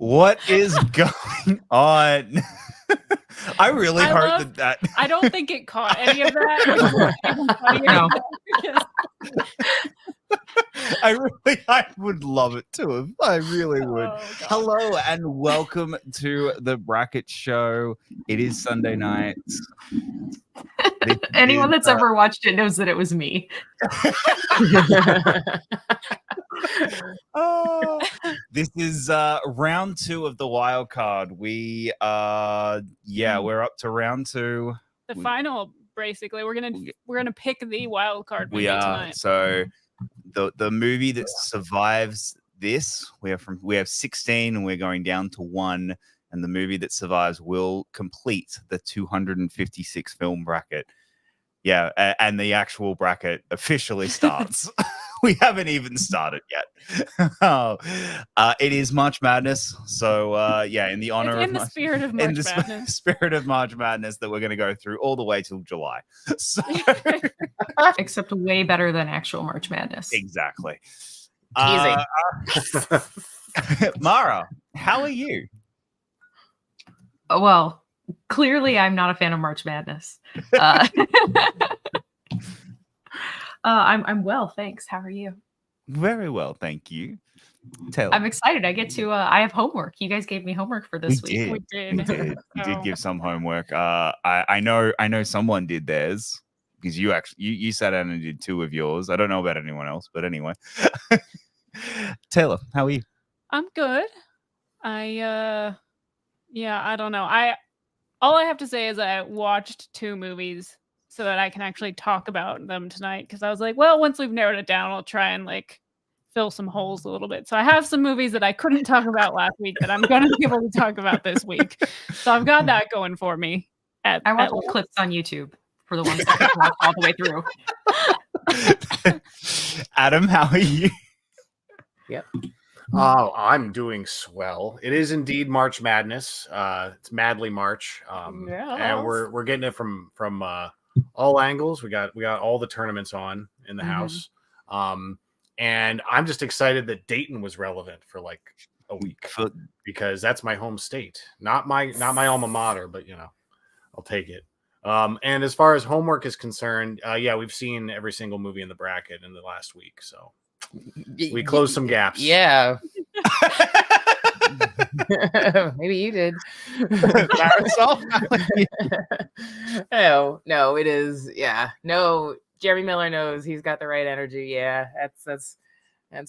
What is going on? I really hope that. I don't think it caught any of that. I would love it to have. I really would. Oh, Hello and welcome to the Bracket Show. It is Sunday night. Anyone that's ever watched it knows that it was me. Oh, this is round 2 of the wild card. We're up to round 2. The final, basically. We're gonna pick the wild card. We are tonight. So the movie that survives this, we have 16 and we're going down to 1, and the movie that survives will complete the 256 film bracket. Yeah, and the actual bracket officially starts. We haven't even started yet. It is March Madness, so in the honor in the spirit of March Madness, spirit of March Madness, that we're going to go through all the way till July. So, except way better than actual March Madness. Exactly. Easy. Mara, how are you? Well, clearly I'm not a fan of March Madness. I'm well, thanks. How are you? Very well, thank you. Taylor. I'm excited. I get to. I have homework. You guys gave me homework for this week. We did. You did give some homework. I know someone did theirs because you sat down and did 2 of yours. I don't know about anyone else, but anyway. Taylor, how are you? I'm good. I don't know. All I have to say is I watched 2 movies so that I can actually talk about them tonight, because I was like, well, once we've narrowed it down, I'll try and fill some holes a little bit. So I have some movies that I couldn't talk about last week that I'm going to be able to talk about this week. So I've got that going for me. I watch clips on YouTube for the ones that I watch all the way through. Adam, how are you? Yep. Oh, I'm doing swell. It is indeed March Madness. It's Madly March, and we're getting it from all angles. We got all the tournaments on in the house, and I'm just excited that Dayton was relevant for like a week, because that's my home state, not my alma mater, but I'll take it. And as far as homework is concerned, we've seen every single movie in the bracket in the last week, so we closed some gaps. Yeah. Maybe you did. Marisol? No, it is. Yeah. No, Jeremy Miller knows he's got the right energy. Yeah, that's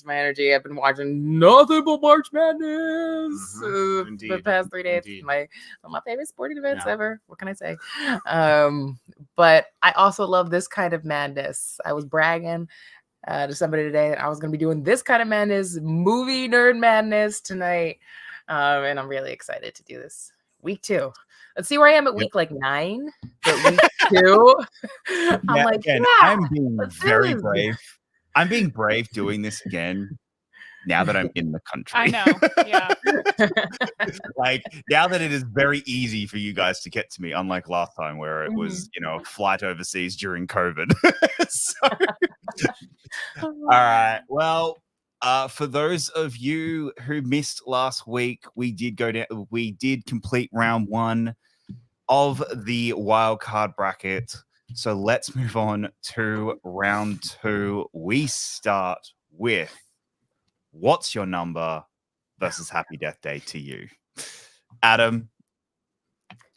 my energy. I've been watching nothing but March Madness for the past 3 days. One of my favorite sporting events ever. What can I say? But I also love this kind of madness. I was bragging to somebody today that I was going to be doing this kind of madness, movie nerd madness tonight. And I'm really excited to do this. Week 2. Let's see where I am at week 9. But week 2, I'm being very brave. I'm being brave doing this again now that I'm in the country. I know. Yeah. Now that it is very easy for you guys to get to me, unlike last time where it was, flight overseas during COVID. All right. Well, for those of you who missed last week, we did complete round 1 of the wild card bracket. So let's move on to round 2. We start with What's Your Number versus Happy Death Day to You. Adam,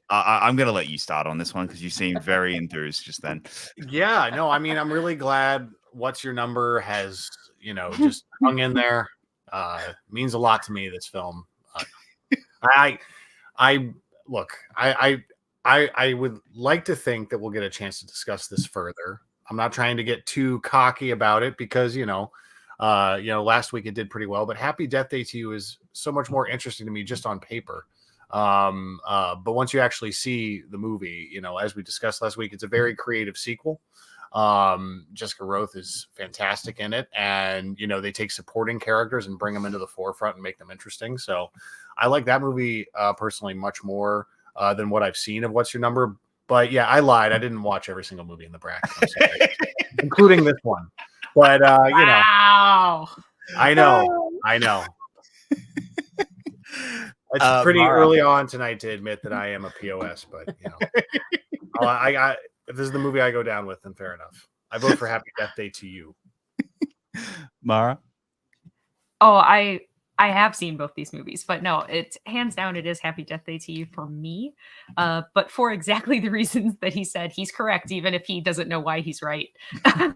I'm going to let you start on this one because you seemed very enthused just then. Yeah, no, I mean, I'm really glad What's Your Number has, just hung in there. Means a lot to me, this film. I would like to think that we'll get a chance to discuss this further. I'm not trying to get too cocky about it because, last week it did pretty well, but Happy Death Day to You is so much more interesting to me just on paper. But once you actually see the movie, as we discussed last week, it's a very creative sequel. Jessica Roth is fantastic in it, and they take supporting characters and bring them into the forefront and make them interesting. So I like that movie personally much more than what I've seen of What's Your Number. But yeah, I lied. I didn't watch every single movie in the bracket, I'm sorry. Including this one. But wow. I know. It's pretty Mara. early on tonight to admit that I am a POS, but if this is the movie I go down with, then fair enough. I vote for Happy Death Day to You. Mara? Oh, I have seen both these movies, but no, it's hands down, it is Happy Death Day to You for me. But for exactly the reasons that he said, he's correct, even if he doesn't know why he's right. I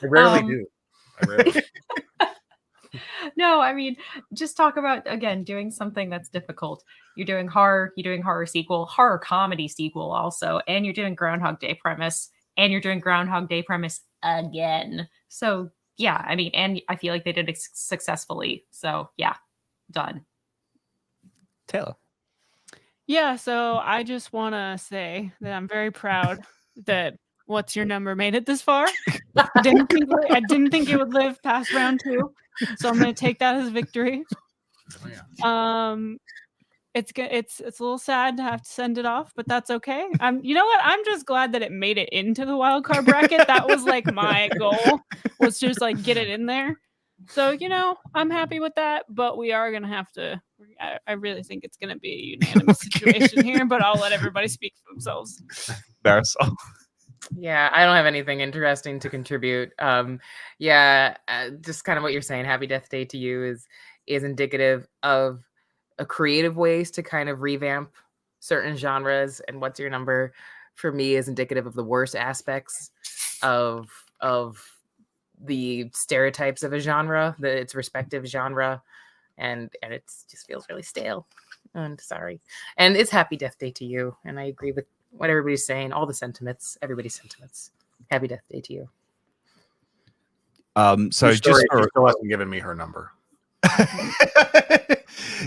rarely do. I rarely. No, I mean, just talk about, again, doing something that's difficult. You're doing horror sequel, horror comedy sequel also, and you're doing Groundhog Day premise, and you're doing Groundhog Day premise again. So yeah, I mean, and I feel like they did it successfully. So yeah, done. Taylor? Yeah, so I just want to say that I'm very proud that What's Your Number made it this far. I didn't think it would live past round 2, so I'm going to take that as victory. Oh, yeah. It's a little sad to have to send it off, but that's okay. You know what? I'm just glad that it made it into the wild card bracket. That was like my goal, was just like get it in there. So I'm happy with that. But we are gonna have to. I really think it's gonna be a unanimous situation here. But I'll let everybody speak for themselves. Marisol? Yeah, I don't have anything interesting to contribute. Just kind of what you're saying. Happy Death Day to You is indicative of a creative ways to kind of revamp certain genres, and What's Your Number for me is indicative of the worst aspects of the stereotypes of a genre, its respective genre, and it just feels really stale. And sorry, and it's Happy Death Day to You, and I agree with what everybody's saying, all the sentiments, everybody's sentiments. Happy Death Day to You. So She still hasn't given me her number.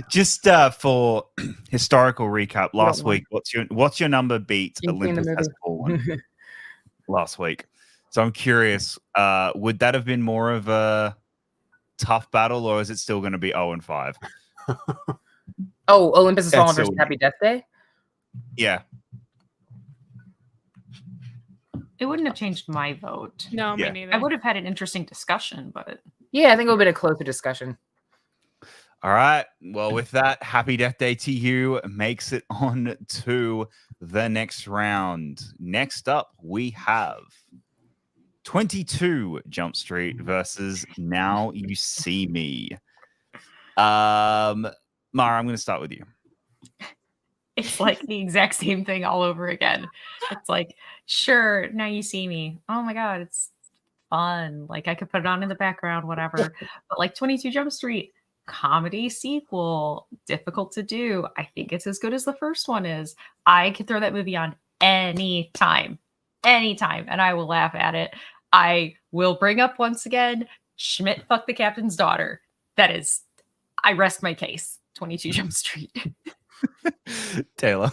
Just for historical recap, last week, what's your number beat Olympus Has Fallen last week? So I'm curious, would that have been more of a tough battle, or is it still going to be 0-5? Oh, Olympus Has Fallen versus Happy Death Day? Yeah. It wouldn't have changed my vote. No, Yeah. me neither. I would have had an interesting discussion, but Yeah, I think it would have been a closer discussion. All right. Well, with that, Happy Death Day to You makes it on to the next round. Next up, we have 22 Jump Street versus Now You See Me. Mara, I'm going to start with you. it's like the exact same thing all over again. It's like, sure, Now You See Me. Oh my God, it's fun. Like I could put it on in the background, whatever. But like 22 Jump Street, comedy sequel, difficult to do. I think it's as good as the first one is. I could throw that movie on anytime, and I will laugh at it. I will bring up once again, Schmidt fucked the captain's daughter. That is, I rest my case. 22 Jump Street. Taylor?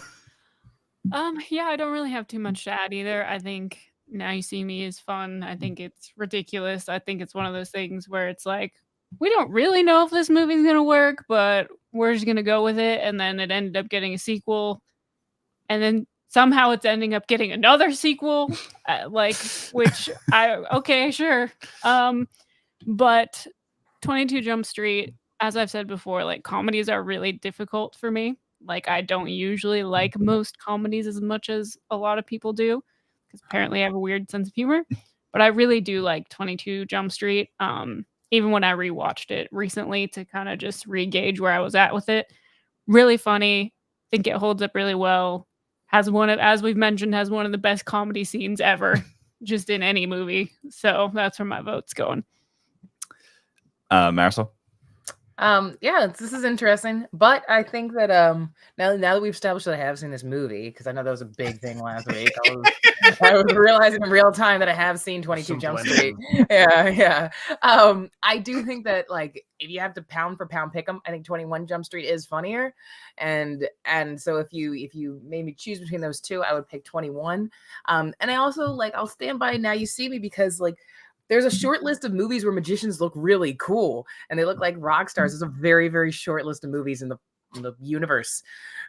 Yeah, I don't really have too much to add either. I think Now You See Me is fun. I think it's ridiculous. I think it's one of those things where it's like, we don't really know if this movie's going to work, but we're just going to go with it. And then it ended up getting a sequel. And then somehow it's ending up getting another sequel, okay, sure. But 22 Jump Street, as I've said before, like comedies are really difficult for me. Like I don't usually like most comedies as much as a lot of people do, because apparently I have a weird sense of humor. But I really do like 22 Jump Street. Even when I rewatched it recently to kind of just re-gauge where I was at with it. Really funny. Think it holds up really well. As we've mentioned, has one of the best comedy scenes ever, just in any movie. So that's where my vote's going. Marisol? This is interesting, but I think that now that we've established that I have seen this movie, because I know that was a big thing last week, I was realizing in real time that I have seen 22 Jump Street. Yeah. I do think that like if you have to pound for pound pick them, I think 21 Jump Street is funnier, and so if you made me choose between those two, I would pick 21. And I also I'll stand by Now You See Me, because like there's a short list of movies where magicians look really cool and they look like rock stars. There's a very, very short list of movies in the universe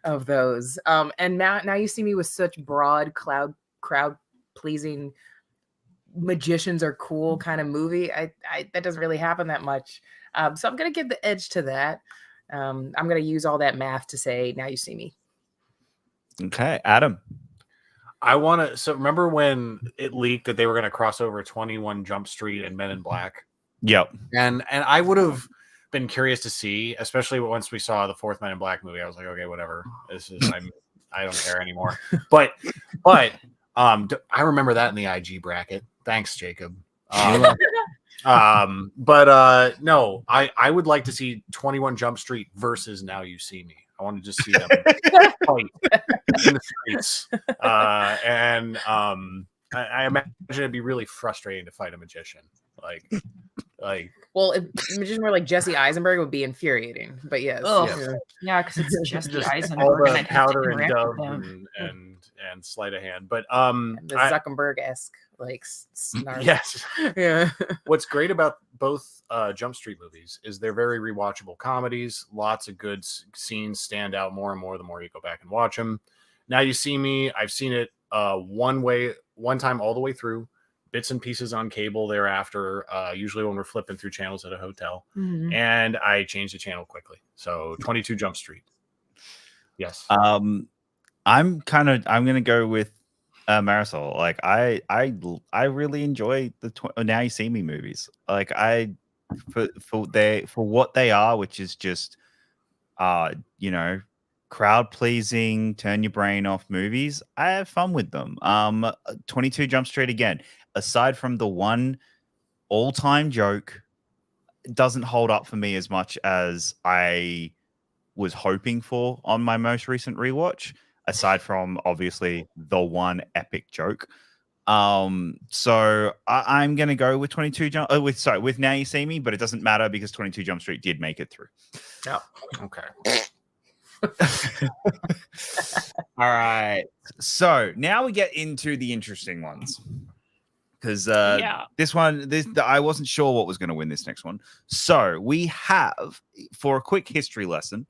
of those. And now You See Me with such broad crowd pleasing magicians are cool kind of movie. I that doesn't really happen that much. So I'm gonna give the edge to that. I'm gonna use all that math to say Now You See Me. Okay, Adam. I want to. So remember when it leaked that they were going to cross over 21 Jump Street and Men in Black? Yep. And I would have been curious to see, especially once we saw the fourth Men in Black movie. I was like, okay, whatever. This is I don't care anymore. But I remember that in the IG bracket. Thanks, Jacob. No, I would like to see 21 Jump Street versus Now You See Me. I want to just see them fight in the streets. I imagine it'd be really frustrating to fight a magician. Well, if magician were like Jesse Eisenberg, it would be infuriating. But yes, yeah, because it's just all Eisenberg the and powder and interact dove with him. and sleight of hand. But the Zuckerberg-esque like snark. yes, Yeah. what's great about both Jump Street movies is they're very rewatchable comedies. Lots of good scenes stand out more and more the more you go back and watch them. Now You See Me, I've seen it one time all the way through, bits and pieces on cable thereafter, usually when we're flipping through channels at a hotel. Mhm. And I changed the channel quickly. So 22 Jump Street. Yes. I'm gonna go with Marisol. Like I really enjoy the Now You See Me movies. Like for what they are, which is just crowd pleasing, turn your brain off movies. I have fun with them. 22 Jump Street again. Aside from the one all-time joke, it doesn't hold up for me as much as I was hoping for on my most recent rewatch. Aside from obviously the one epic joke. So I'm gonna go with 22 with Now You See Me, but it doesn't matter because 22 Jump Street did make it through. Yeah. Okay. All right. So now we get into the interesting ones. Because I wasn't sure what was going to win this next one. So we have, for a quick history lesson,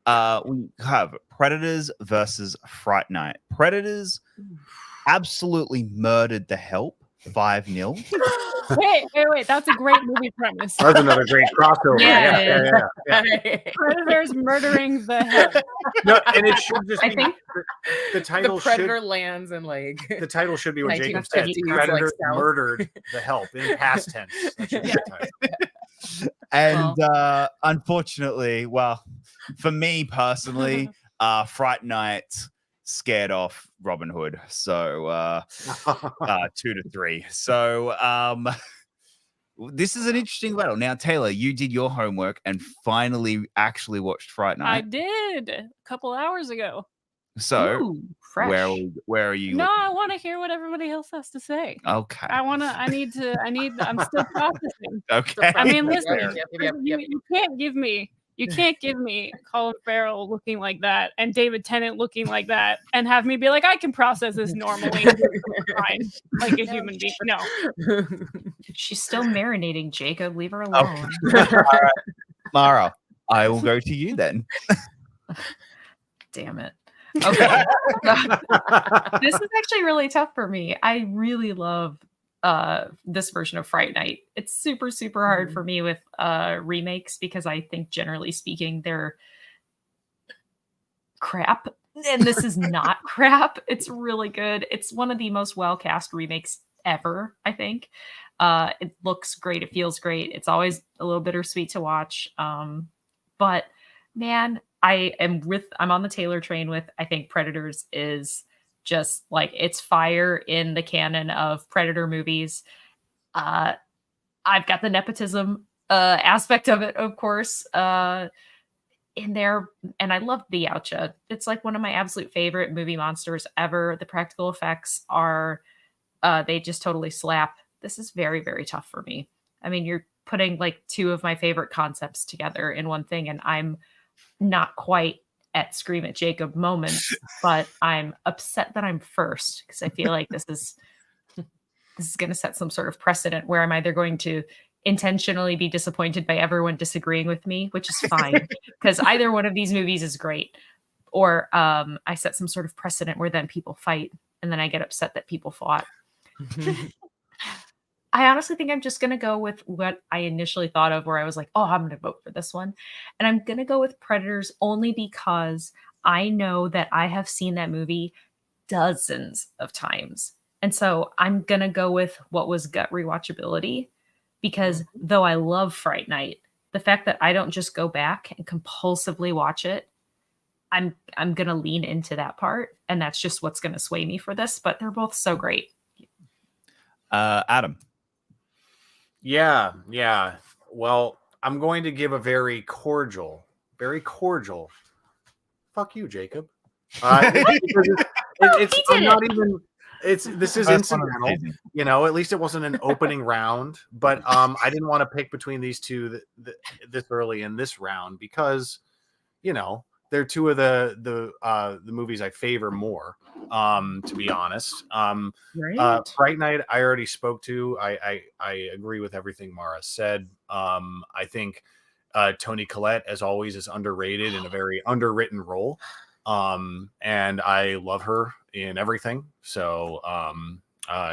we have Predators versus Fright Night. Predators absolutely murdered The Help 5-0. Wait. That's a great movie premise. That's another great crossover. Yeah. Predators murdering The Help. No, and it should just I be think the title The Predator should lands and like the title should be what Jacob said. 1950s, Predator like, South. murdered The Help in past tense. That should be the title. And unfortunately, well, for me personally, Fright Night scared off Robin Hood. So 2-3. So this is an interesting battle. Now, Taylor, you did your homework and finally actually watched Fright I Night. did a couple hours ago. So Ooh, fresh. where are you? No, I want to hear what everybody else has to say. Okay. I'm still processing. Okay. I mean, listen, Yep. you can't give me Colin Farrell looking like that and David Tennant looking like that and have me be like, I can process this normally, fine, like a human being. No, She's still marinating, Jacob. Leave her alone. Okay. All right. Mara, I will go to you then. Damn it. Okay. This is actually really tough for me. I really love this version of Fright Night. It's super, super hard for me with remakes because I think generally speaking, they're crap. And this is not crap. It's really good. It's one of the most well-cast remakes ever, I think. It looks great. It feels great. It's always a little bittersweet to watch. But man, I'm on the Taylor train with, I think Predators is just like, it's fire in the canon of Predator movies. I've got the nepotism aspect of it, of course, in there. And I love the Yautja. It's like one of my absolute favorite movie monsters ever. The practical effects are, they just totally slap. This is very, very tough for me. I mean, you're putting like two of my favorite concepts together in one thing, and I'm not quite at Scream at Jacob moments, but I'm upset that I'm first because I feel like this is going to set some sort of precedent where I'm either going to intentionally be disappointed by everyone disagreeing with me, which is fine because either one of these movies is great, or I set some sort of precedent where then people fight and then I get upset that people fought. I honestly think I'm just going to go with what I initially thought of, where I was like, oh, I'm going to vote for this one. And I'm going to go with Predators only because I know that I have seen that movie dozens of times. And so I'm going to go with what was gut rewatchability, because though I love Fright Night, the fact that I don't just go back and compulsively watch it, I'm going to lean into that part. And that's just what's going to sway me for this. But they're both so great. Adam. Yeah. Well, I'm going to give a very cordial. Fuck you, Jacob. This is incidental. At least it wasn't an opening round, but I didn't want to pick between these two this early in this round because, they're two of the movies I favor more. To be honest, Fright Night I already spoke to. I agree with everything Mara said. I think Toni Collette, as always, is underrated in a very underwritten role. And I love her in everything. So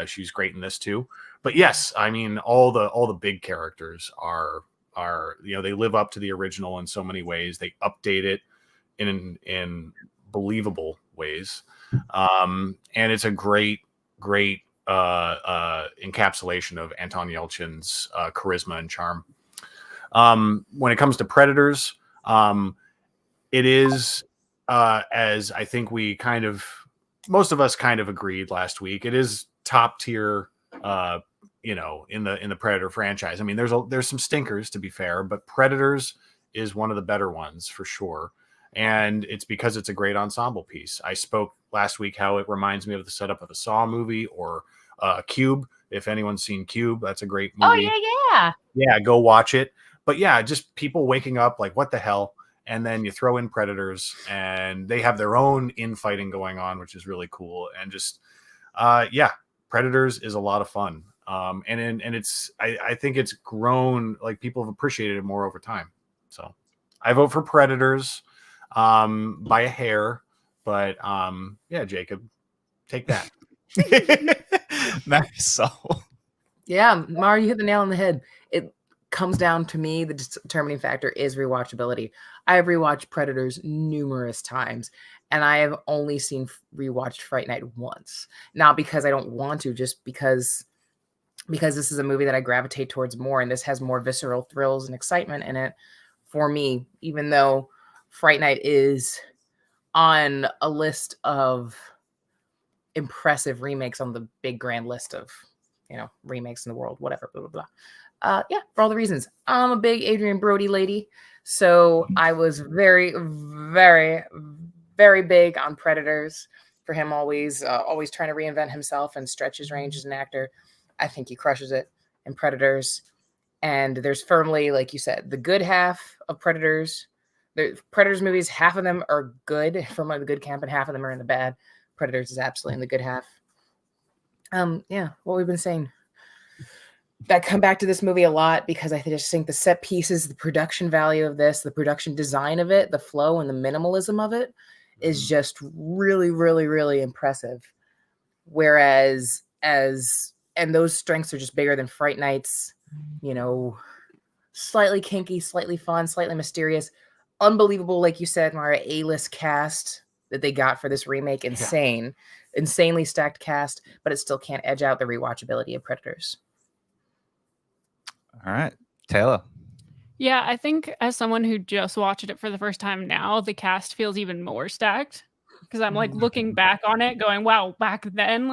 she's great in this too. But yes, I mean all the big characters are they live up to the original in so many ways. They update it in believable ways. And it's a great encapsulation of Anton Yelchin's charisma and charm. When it comes to Predators, it is as I think most of us kind of agreed last week, it is top tier in the Predator franchise. I mean, there's some stinkers, to be fair, but Predators is one of the better ones for sure. And it's because it's a great ensemble piece. I spoke last week how it reminds me of the setup of a Saw movie or Cube. If anyone's seen Cube, that's a great movie. Oh, yeah, go watch it. But yeah, just people waking up like, what the hell? And then you throw in Predators and they have their own infighting going on, which is really cool. And just Predators is a lot of fun. And I think it's grown, like people have appreciated it more over time. So I vote for Predators by a hair, but Jacob, take that. Marisol. Yeah, Mara, you hit the nail on the head. It comes down to me, the determining factor is rewatchability. I have rewatched Predators numerous times, and I have only rewatched Fright Night once. Not because I don't want to, just because this is a movie that I gravitate towards more, and this has more visceral thrills and excitement in it for me, even though Fright Night is on a list of impressive remakes on the big grand list of, remakes in the world, whatever, blah, blah, blah. For all the reasons. I'm a big Adrian Brody lady, so I was very, very, very big on Predators for him, always trying to reinvent himself and stretch his range as an actor. I think he crushes it in Predators. And there's firmly, like you said, the good half of Predators. The Predators movies, half of them are good from the good camp and half of them are in the bad. Predators is absolutely in the good half. What we've been saying. I come back to this movie a lot because I just think the set pieces, the production value of this, the production design of it, the flow and the minimalism of it is just really, really, really impressive. Whereas and those strengths are just bigger than Fright Night's, slightly kinky, slightly fun, slightly mysterious, unbelievable, like you said, Mara, A-list cast that they got for this remake. Insanely stacked cast, but it still can't edge out the rewatchability of Predators. All right, Taylor. Yeah, I think as someone who just watched it for the first time now, the cast feels even more stacked because I'm like looking back on it going, wow, back then,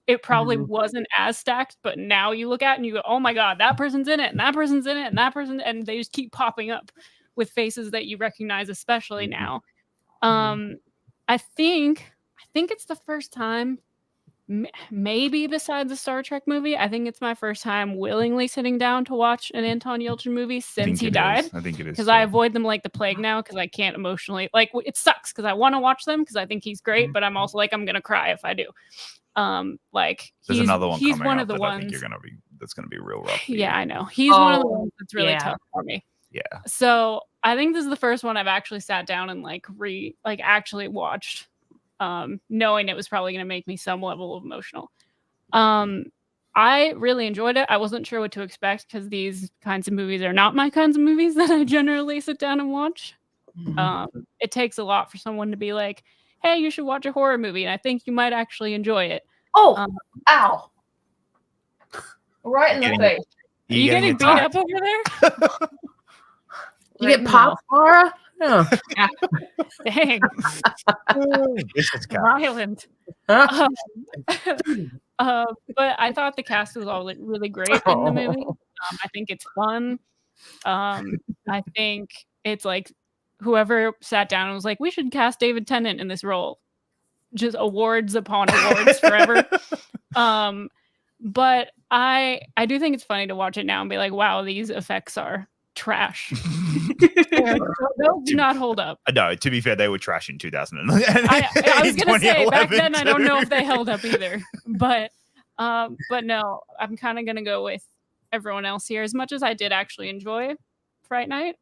it probably wasn't as stacked, but now you look at it and you go, oh my God, that person's in it and that person's in it and that person, and they just keep popping up with faces that you recognize, especially now. I think it's the first time, maybe besides the Star Trek movie, I think it's my first time willingly sitting down to watch an Anton Yelchin movie since he died. I think it is. Because I avoid them like the plague now because I can't emotionally, it sucks because I want to watch them because I think he's great, but I'm also I'm going to cry if I do. There's another one he's coming one up of the that ones. I think that's going to be real rough. Yeah, I know. He's one of the ones that's really tough for me. Yeah. So I think this is the first one I've actually sat down and actually watched, knowing it was probably going to make me some level of emotional. I really enjoyed it. I wasn't sure what to expect because these kinds of movies are not my kinds of movies that I generally sit down and watch. It takes a lot for someone to be like, hey, you should watch a horror movie, and I think you might actually enjoy it. Oh, ow. Right in the Getting- face. Are you getting beat up over there? You get popped, Laura? No. Dang, This is violent. Huh? But I thought the cast was all really great in the movie. I think it's fun. I think it's like whoever sat down and was like, we should cast David Tennant in this role. Just awards upon awards forever. But I do think it's funny to watch it now and be like, wow, these effects are trash. Those do not hold up. No, to be fair, they were trash in 2011. I was gonna say back then I don't know if they held up either. But no, I'm kind of gonna go with everyone else here. As much as I did actually enjoy Fright Night,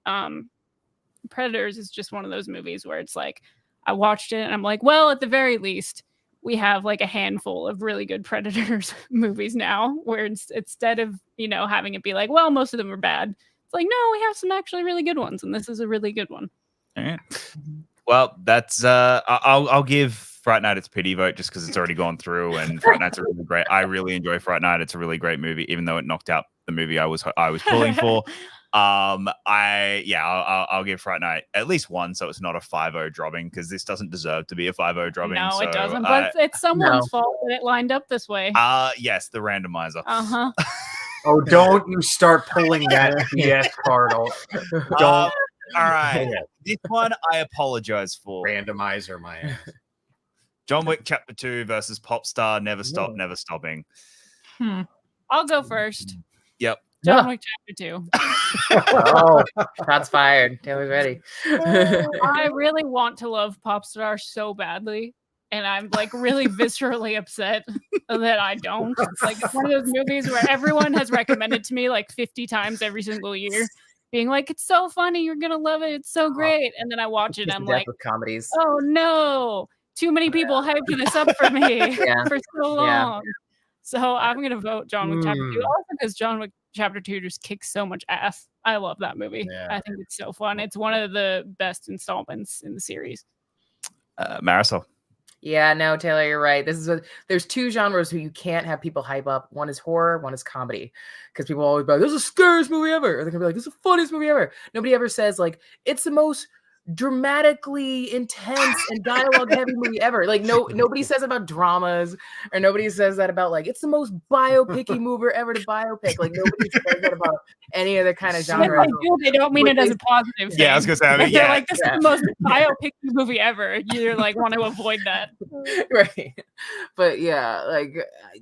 Predators is just one of those movies where it's like I watched it and I'm like, well, at the very least, we have like a handful of really good Predators movies now, where instead of having it be like, well, most of them are bad. It's like, no, we have some actually really good ones, and this is a really good one. All right. Well, that's I'll give Fright Night its pity vote just because it's already gone through, and Fright Night's a really great. I really enjoy Fright Night. It's a really great movie, even though it knocked out the movie I was pulling for. I'll give Fright Night at least one, so it's not a 5-0 dropping, because this doesn't deserve to be a 5-0 dropping. No, so, it doesn't. But it's someone's fault that it lined up this way. Yes, the randomizer. Oh, don't you start pulling that BS card. Don't. All right. This one I apologize for. Randomizer, my ass. John Wick Chapter 2 versus Popstar Never Stop, Never Stopping. I'll go first. Yep. John Wick Chapter 2. Oh, shots fired. Taylor's ready. I really want to love Popstar so badly, and I'm like really viscerally upset that I don't. Like, it's one of those movies where everyone has recommended to me like 50 times every single year, being like, it's so funny, you're gonna love it, it's so great. And then I watch it and I'm like, comedies. oh no, too many people hyped this up for me for so long. So I'm gonna vote John Wick Chapter 2, also because John Wick Chapter 2 just kicks so much ass. I love that movie. I think it's so fun. It's one of the best installments in the series. Marisol. Yeah, no, Taylor, you're right. There's two genres who you can't have people hype up. One is horror, one is comedy. Because people always be like, this is the scariest movie ever. Or they're gonna be like, this is the funniest movie ever. Nobody ever says like it's the most dramatically intense and dialogue heavy movie ever. Like nobody says about dramas, or nobody says that about like it's the most biopic-y movie ever to biopic. Like nobody says that about any other kind of genre. They don't mean it as a positive thing. Yeah, I was gonna say, they're like, this is the most biopic movie ever. You're like want to avoid that. Right. But yeah, like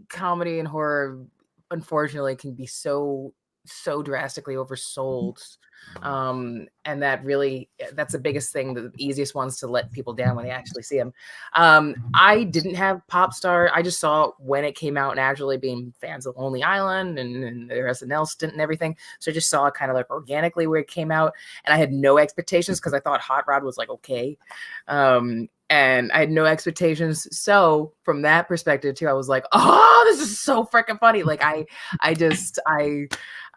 comedy and horror unfortunately can be so drastically oversold. And that's the biggest thing, the easiest ones to let people down when they actually see them. I didn't have Popstar. I just saw it when it came out, naturally being fans of Lonely Island and the SNL stint and everything. So I just saw it kind of like organically where it came out, and I had no expectations because I thought Hot Rod was like okay. And I had no expectations. So from that perspective too, I was like, oh, this is so freaking funny. Like I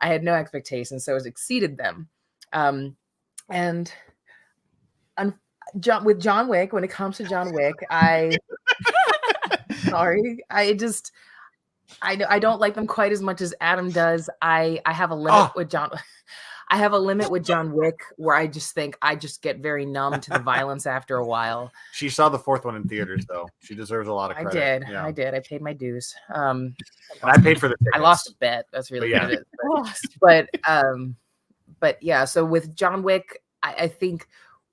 had no expectations, so it exceeded them. With John Wick, when it comes to John Wick, I don't like them quite as much as Adam does. I have a limit with John. I have a limit with John Wick where I just think I just get very numb to the violence after a while. She saw the fourth one in theaters, though. She deserves a lot of credit. I did. I paid my dues. And I paid for the tickets. I lost a bet. That's really what it is. But yeah, so with John Wick, I think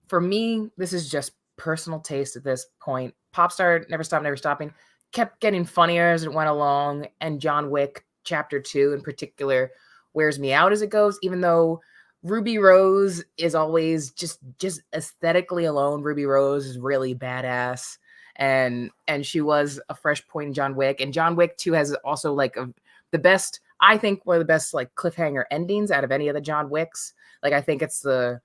for me, this is just personal taste at this point. Popstar, Never Stop, Never Stopping, kept getting funnier as it went along. And John Wick Chapter 2 in particular wears me out as it goes, even though Ruby Rose is always just aesthetically alone. Ruby Rose is really badass. And she was a fresh point in John Wick. And John Wick 2 has also like the best, I think one of the best like cliffhanger endings out of any of the John Wicks. Like I think it's the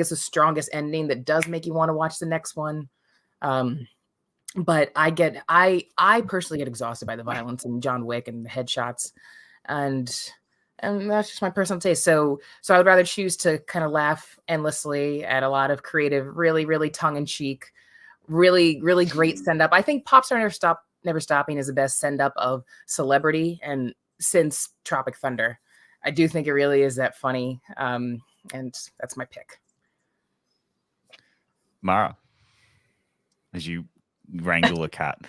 strongest ending that does make you want to watch the next one. but I personally get exhausted by the violence in John Wick and the headshots, and that's just my personal taste. So I would rather choose to kind of laugh endlessly at a lot of creative, really, really tongue-in-cheek, really, really great send-up. I think Popstar Never Stopping is the best send-up of celebrity, and since Tropic Thunder, I do think it really is that funny. And that's my pick. Mara, as you wrangle a cat.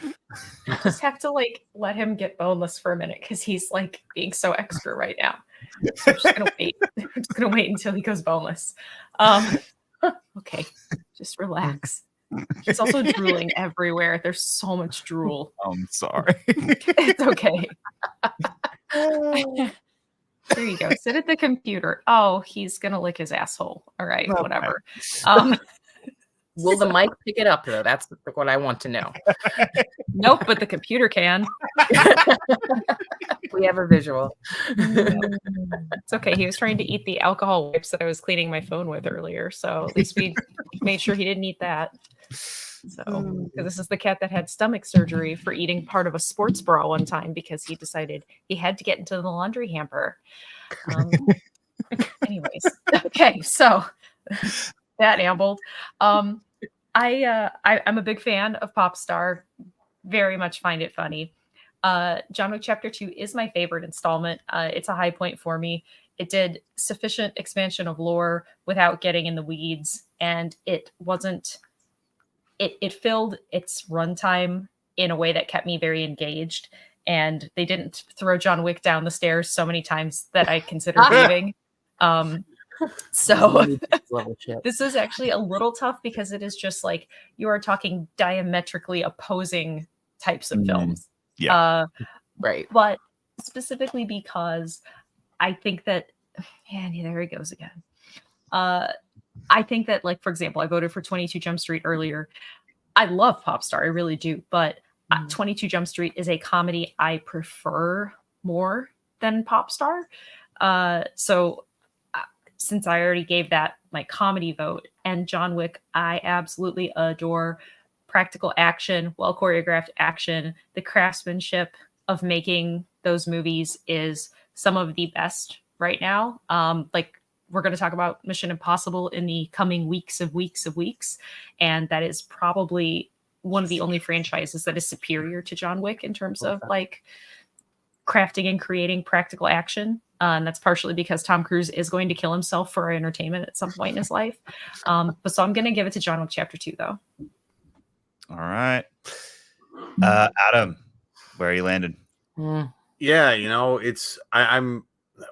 I just have to like let him get boneless for a minute because he's like being so extra right now. So I'm just gonna wait. I'm just gonna wait until he goes boneless. Okay, just relax. He's also drooling everywhere. There's so much drool. I'm sorry. It's okay. There you go. Sit at the computer. Oh, he's gonna lick his asshole. All right, Okay. whatever. Will the mic pick it up though? That's what I want to know. Nope, but the computer can. We have a visual. It's okay. He was trying to eat the alcohol wipes that I was cleaning my phone with earlier, so at least we made sure he didn't eat that. So 'cause this is the cat that had stomach surgery for eating part of a sports bra one time because he decided he had to get into the laundry hamper. Anyways, okay, so that ambled. I'm a big fan of Popstar. Very much find it funny. John Wick Chapter 2 is my favorite installment. It's a high point for me. It did sufficient expansion of lore without getting in the weeds, and it wasn't. It filled its runtime in a way that kept me very engaged, and they didn't throw John Wick down the stairs so many times that I considered leaving. So this is actually a little tough because it is just like you are talking diametrically opposing types of films. Yeah. Right. But specifically because I think that, and there he goes again. I think that, like, for example, I voted for 22 Jump Street earlier. I love Popstar, I really do. But 22 Jump Street is a comedy I prefer more than Popstar. So since I already gave that my comedy vote, and John Wick, I absolutely adore. Practical action, well choreographed action, the craftsmanship of making those movies is some of the best right now. Like, we're going to talk about Mission Impossible in the coming weeks, and that is probably one of the only franchises that is superior to John Wick in terms of like crafting and creating practical action. And that's partially because Tom Cruise is going to kill himself for our entertainment at some point in his life. But so I'm going to give it to John Wick Chapter 2, though. All right. Adam, where are you landed? Yeah, I'm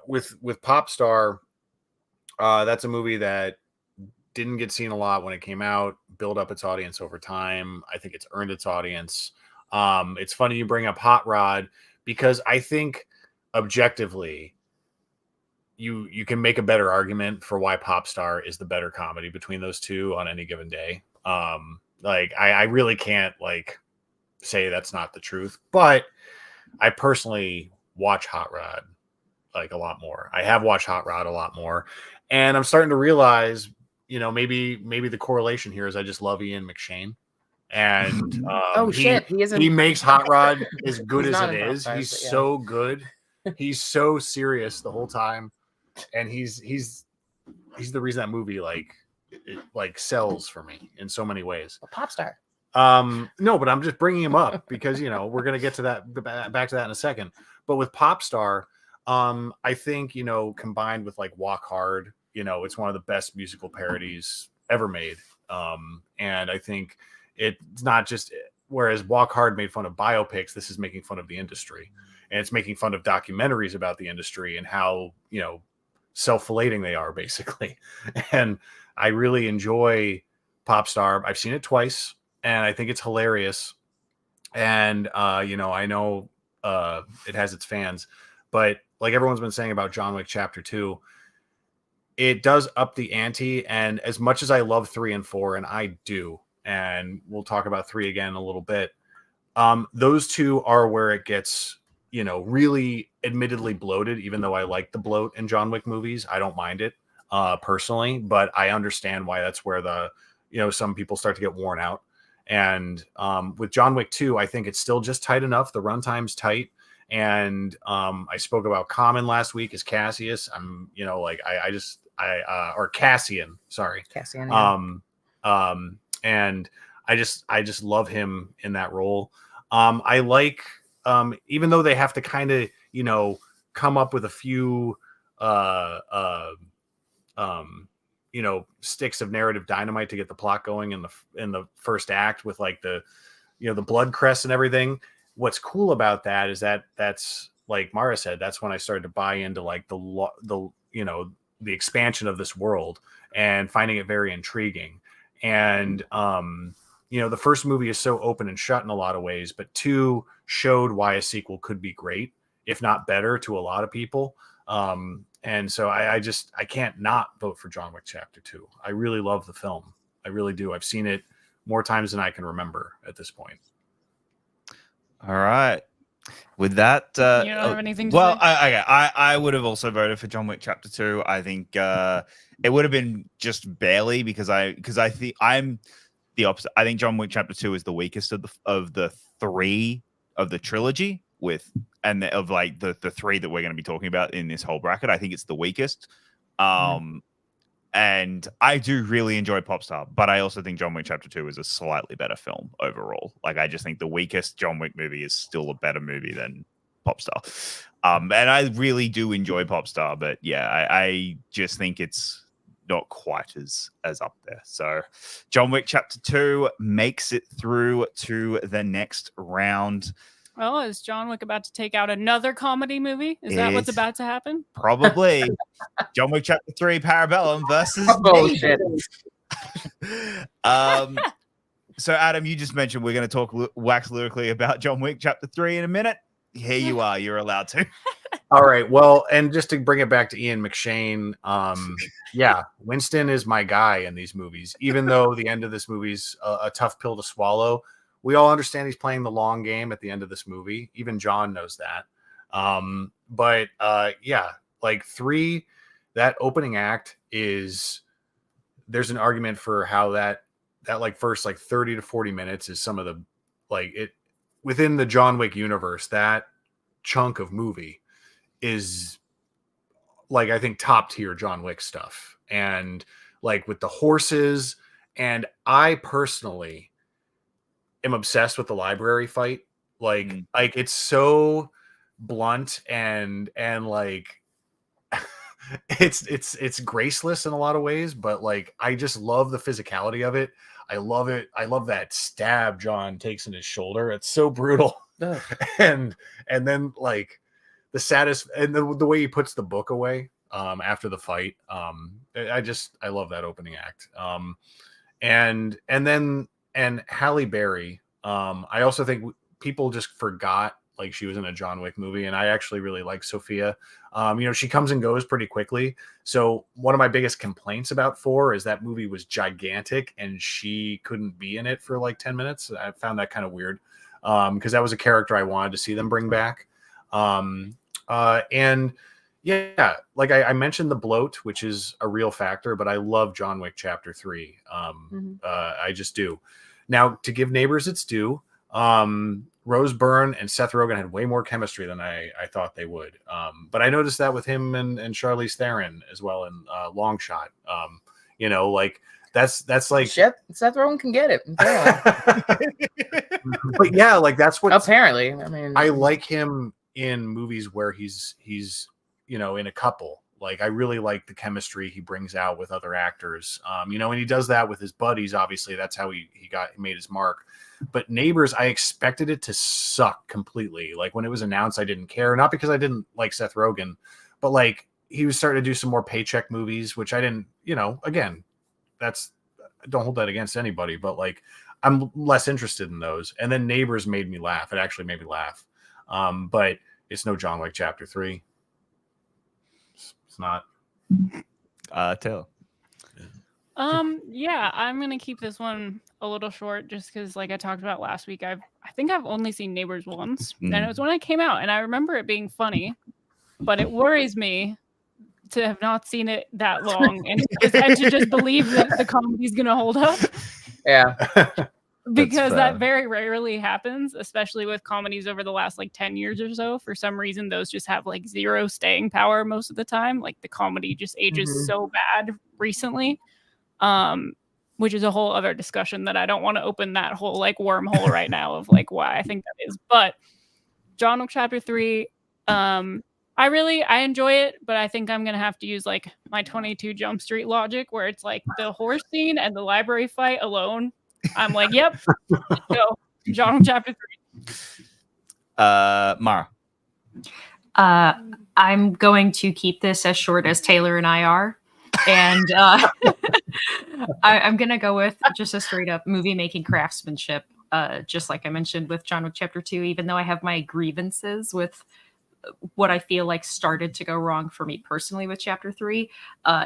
with Popstar. That's a movie that didn't get seen a lot when it came out, build up its audience over time. I think it's earned its audience. It's funny you bring up Hot Rod because I think objectively you can make a better argument for why Popstar is the better comedy between those two on any given day. Like I really can't like say that's not the truth, but I personally watch Hot Rod like a lot more. I have watched Hot Rod a lot more, and I'm starting to realize, maybe the correlation here is I just love Ian McShane, and he makes Hot Rod as good as it is. He's so good. He's so serious the whole time, and he's the reason that movie like sells for me in so many ways. A Popstar. No, but I'm just bringing him up because we're gonna get to that back to that in a second. But with Popstar, I think combined with like Walk Hard, it's one of the best musical parodies ever made. And I think it's not just whereas Walk Hard made fun of biopics, this is making fun of the industry, and it's making fun of documentaries about the industry and how self-flating they are basically. And I really enjoy Popstar. I've seen it twice, and I think it's hilarious. And I know it has its fans, but like everyone's been saying about John Wick Chapter 2, it does up the ante. And as much as I love 3 and 4, and I do, and we'll talk about 3 again in a little bit, those two are where it gets really admittedly bloated. Even though I like the bloat in John Wick movies, I don't mind it personally, but I understand why that's where the some people start to get worn out. And with John Wick 2, I think it's still just tight enough. The runtime's tight. And I spoke about Common last week as Cassius. I'm, you know, like or Cassian, sorry. Cassian. Yeah. And I just love him in that role. I like, even though they have to kind of, you know, come up with a few, you know, sticks of narrative dynamite to get the plot going in the first act with like the, you know, the blood crest and everything. What's cool about that is that's like Mara said, that's when I started to buy into like the you know, the expansion of this world and finding it very intriguing. And, you know, the first movie is so open and shut in a lot of ways, but 2 showed why a sequel could be great, if not better, to a lot of people. And so I can't not vote for John Wick Chapter 2. I really love the film. I really do. I've seen it more times than I can remember at this point. All right. With that, you don't have anything to well, say? I would have also voted for John Wick Chapter 2. I think it would have been just barely because I think I'm the opposite. I think John Wick Chapter 2 is the weakest of the 3 of the trilogy of like the 3 that we're going to be talking about in this whole bracket. I think it's the weakest. And I do really enjoy Popstar, but I also think John Wick Chapter 2 is a slightly better film overall. Like, I just think the weakest John Wick movie is still a better movie than Popstar. And I really do enjoy Popstar, but yeah, I just think it's not quite as up there. So John Wick Chapter 2 makes it through to the next round. Well, is John Wick about to take out another comedy movie? Is that what's about to happen? Probably. John Wick Chapter 3 Parabellum versus Bullshit. So Adam, you just mentioned we're going to talk wax lyrically about John Wick Chapter 3 in a minute. Here you are. You're allowed to. All right. Well, and just to bring it back to Ian McShane, yeah, Winston is my guy in these movies, even though the end of this movie's a tough pill to swallow. We all understand he's playing the long game at the end of this movie. Even John knows that. But yeah, like 3, that opening act is, there's an argument for how that like first like 30 to 40 minutes is some of the, like, it within the John Wick universe, that chunk of movie is like, I think top tier John Wick stuff. And like with the horses, and I personally am obsessed with the library fight. Like it's so blunt and like it's graceless in a lot of ways, but like I just love the physicality of it. I love it. I love that stab John takes in his shoulder. It's so brutal. and then like the saddest, and the way he puts the book away after the fight. I love that opening act. And Halle Berry, I also think people just forgot like she was in a John Wick movie, and I actually really like Sophia. You know, she comes and goes pretty quickly. So one of my biggest complaints about 4 is that movie was gigantic and she couldn't be in it for like 10 minutes. I found that kind of weird because that was a character I wanted to see them bring back. And yeah, like I mentioned the bloat, which is a real factor, but I love John Wick Chapter 3. I just do. Now, to give Neighbors its due, Rose Byrne and Seth Rogen had way more chemistry than I thought they would. But I noticed that with him and Charlize Theron as well in Long Shot. You know, like that's like Shit, Seth Rogen can get it. But yeah, like that's what apparently. I mean, I like him in movies where he's you know, in a couple. Like I really like the chemistry he brings out with other actors. You know, and he does that with his buddies. Obviously, that's how he made his mark. But Neighbors, I expected it to suck completely. Like when it was announced, I didn't care. Not because I didn't like Seth Rogen, but like he was starting to do some more paycheck movies, which I didn't, you know, again, don't hold that against anybody, but like I'm less interested in those. And then Neighbors made me laugh. It actually made me laugh. But it's no John Wick Chapter 3. It's not. Taylor. Yeah, I'm gonna keep this one a little short just because, like I talked about last week, I think I've only seen Neighbors once, and it was when it came out, and I remember it being funny, but it worries me to have not seen it that long and to just believe that the comedy's gonna hold up. Yeah. because fair. that very rarely happens, especially with comedies over the last like 10 years or so. For some reason, those just have like zero staying power most of the time. Like the comedy just ages so bad recently, which is a whole other discussion that I don't want to open that whole like wormhole right now of like why I think that is. But John Wick Chapter 3, I enjoy it, but I think I'm gonna have to use like my 22 Jump Street logic, where it's like the horse scene and the library fight alone. I'm like, yep, let's go. John Wick Chapter 3. Mara. I'm going to keep this as short as Taylor and I are. And I'm going to go with just a straight up movie making craftsmanship, just like I mentioned with John Wick Chapter 2, even though I have my grievances with what I feel like started to go wrong for me personally with Chapter 3.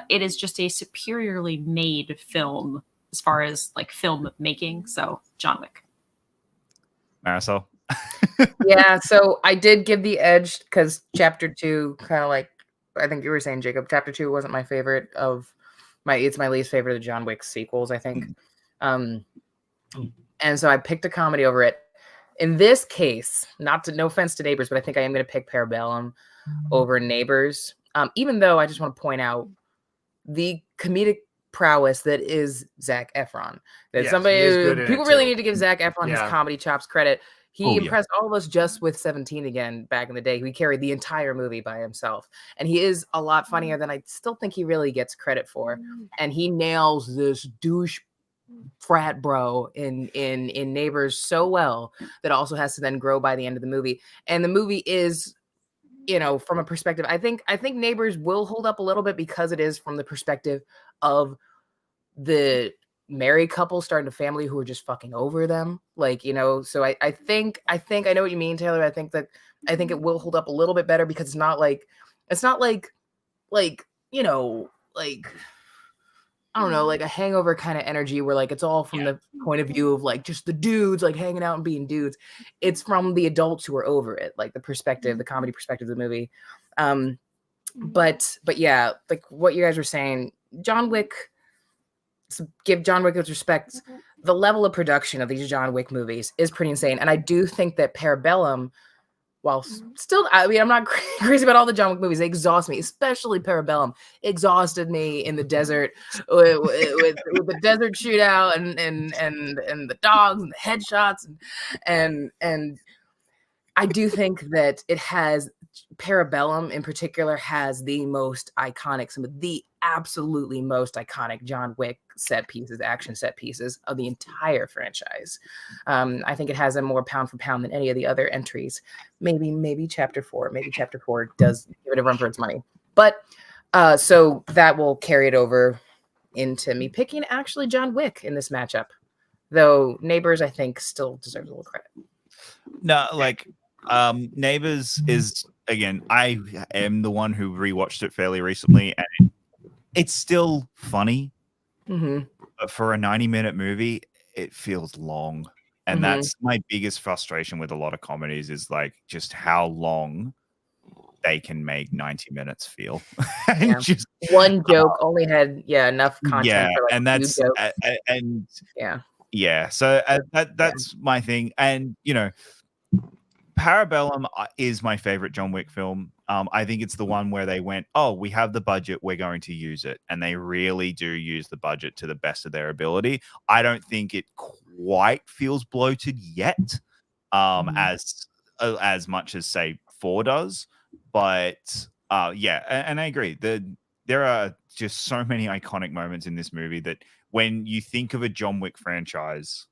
It is just a superiorly made film as far as like film making. So John Wick. Marisol. Yeah, so I did give the edge because Chapter 2 kind of like, I think you were saying, Jacob, Chapter 2 wasn't my favorite it's my least favorite of John Wick sequels, I think. And so I picked a comedy over it. In this case, no offense to Neighbors, but I think I am going to pick Parabellum over Neighbors. Even though I just want to point out the comedic prowess that is Zac Efron. That people really need to give Zac Efron his comedy chops credit. He impressed all of us just with 17 again back in the day. He carried the entire movie by himself. And he is a lot funnier than I still think he really gets credit for. And he nails this douche frat bro in Neighbors so well that also has to then grow by the end of the movie. And the movie is, from a perspective, I think Neighbors will hold up a little bit because it is from the perspective of the married couple starting a family who are just fucking over them. So I think I know what you mean, Taylor. I think it will hold up a little bit better because it's not like I don't know, like a Hangover kind of energy where like it's all from the point of view of like just the dudes like hanging out and being dudes. It's from the adults who are over it, like the comedy perspective of the movie. But yeah, like what you guys were saying, John Wick, give John Wick with respect, the level of production of these John Wick movies is pretty insane. And I do think that Parabellum, while still, I mean, I'm not crazy about all the John Wick movies. They exhaust me, especially Parabellum. Exhausted me in the desert with the desert shootout and the dogs and the headshots and I do think that it has Parabellum in particular has the most iconic, some of the absolutely most iconic John Wick action set pieces of the entire franchise. I think it has a more pound for pound than any of the other entries. Maybe Chapter 4. Maybe Chapter 4 does give it a run for its money. But so that will carry it over into me picking actually John Wick in this matchup. Though Neighbors, I think, still deserves a little credit. No, like Neighbors is, again, I am the one who rewatched it fairly recently, and it's still funny. But for a 90-minute movie, it feels long. And that's my biggest frustration with a lot of comedies is like just how long they can make 90 minutes feel. And just one joke only had enough content for like and that's so that's my thing. And Parabellum is my favorite John Wick film. I think it's the one where they went, oh, we have the budget, we're going to use it. And they really do use the budget to the best of their ability. I don't think it quite feels bloated yet, as much as, say, 4 does. But, and I agree. There are just so many iconic moments in this movie that when you think of a John Wick franchise,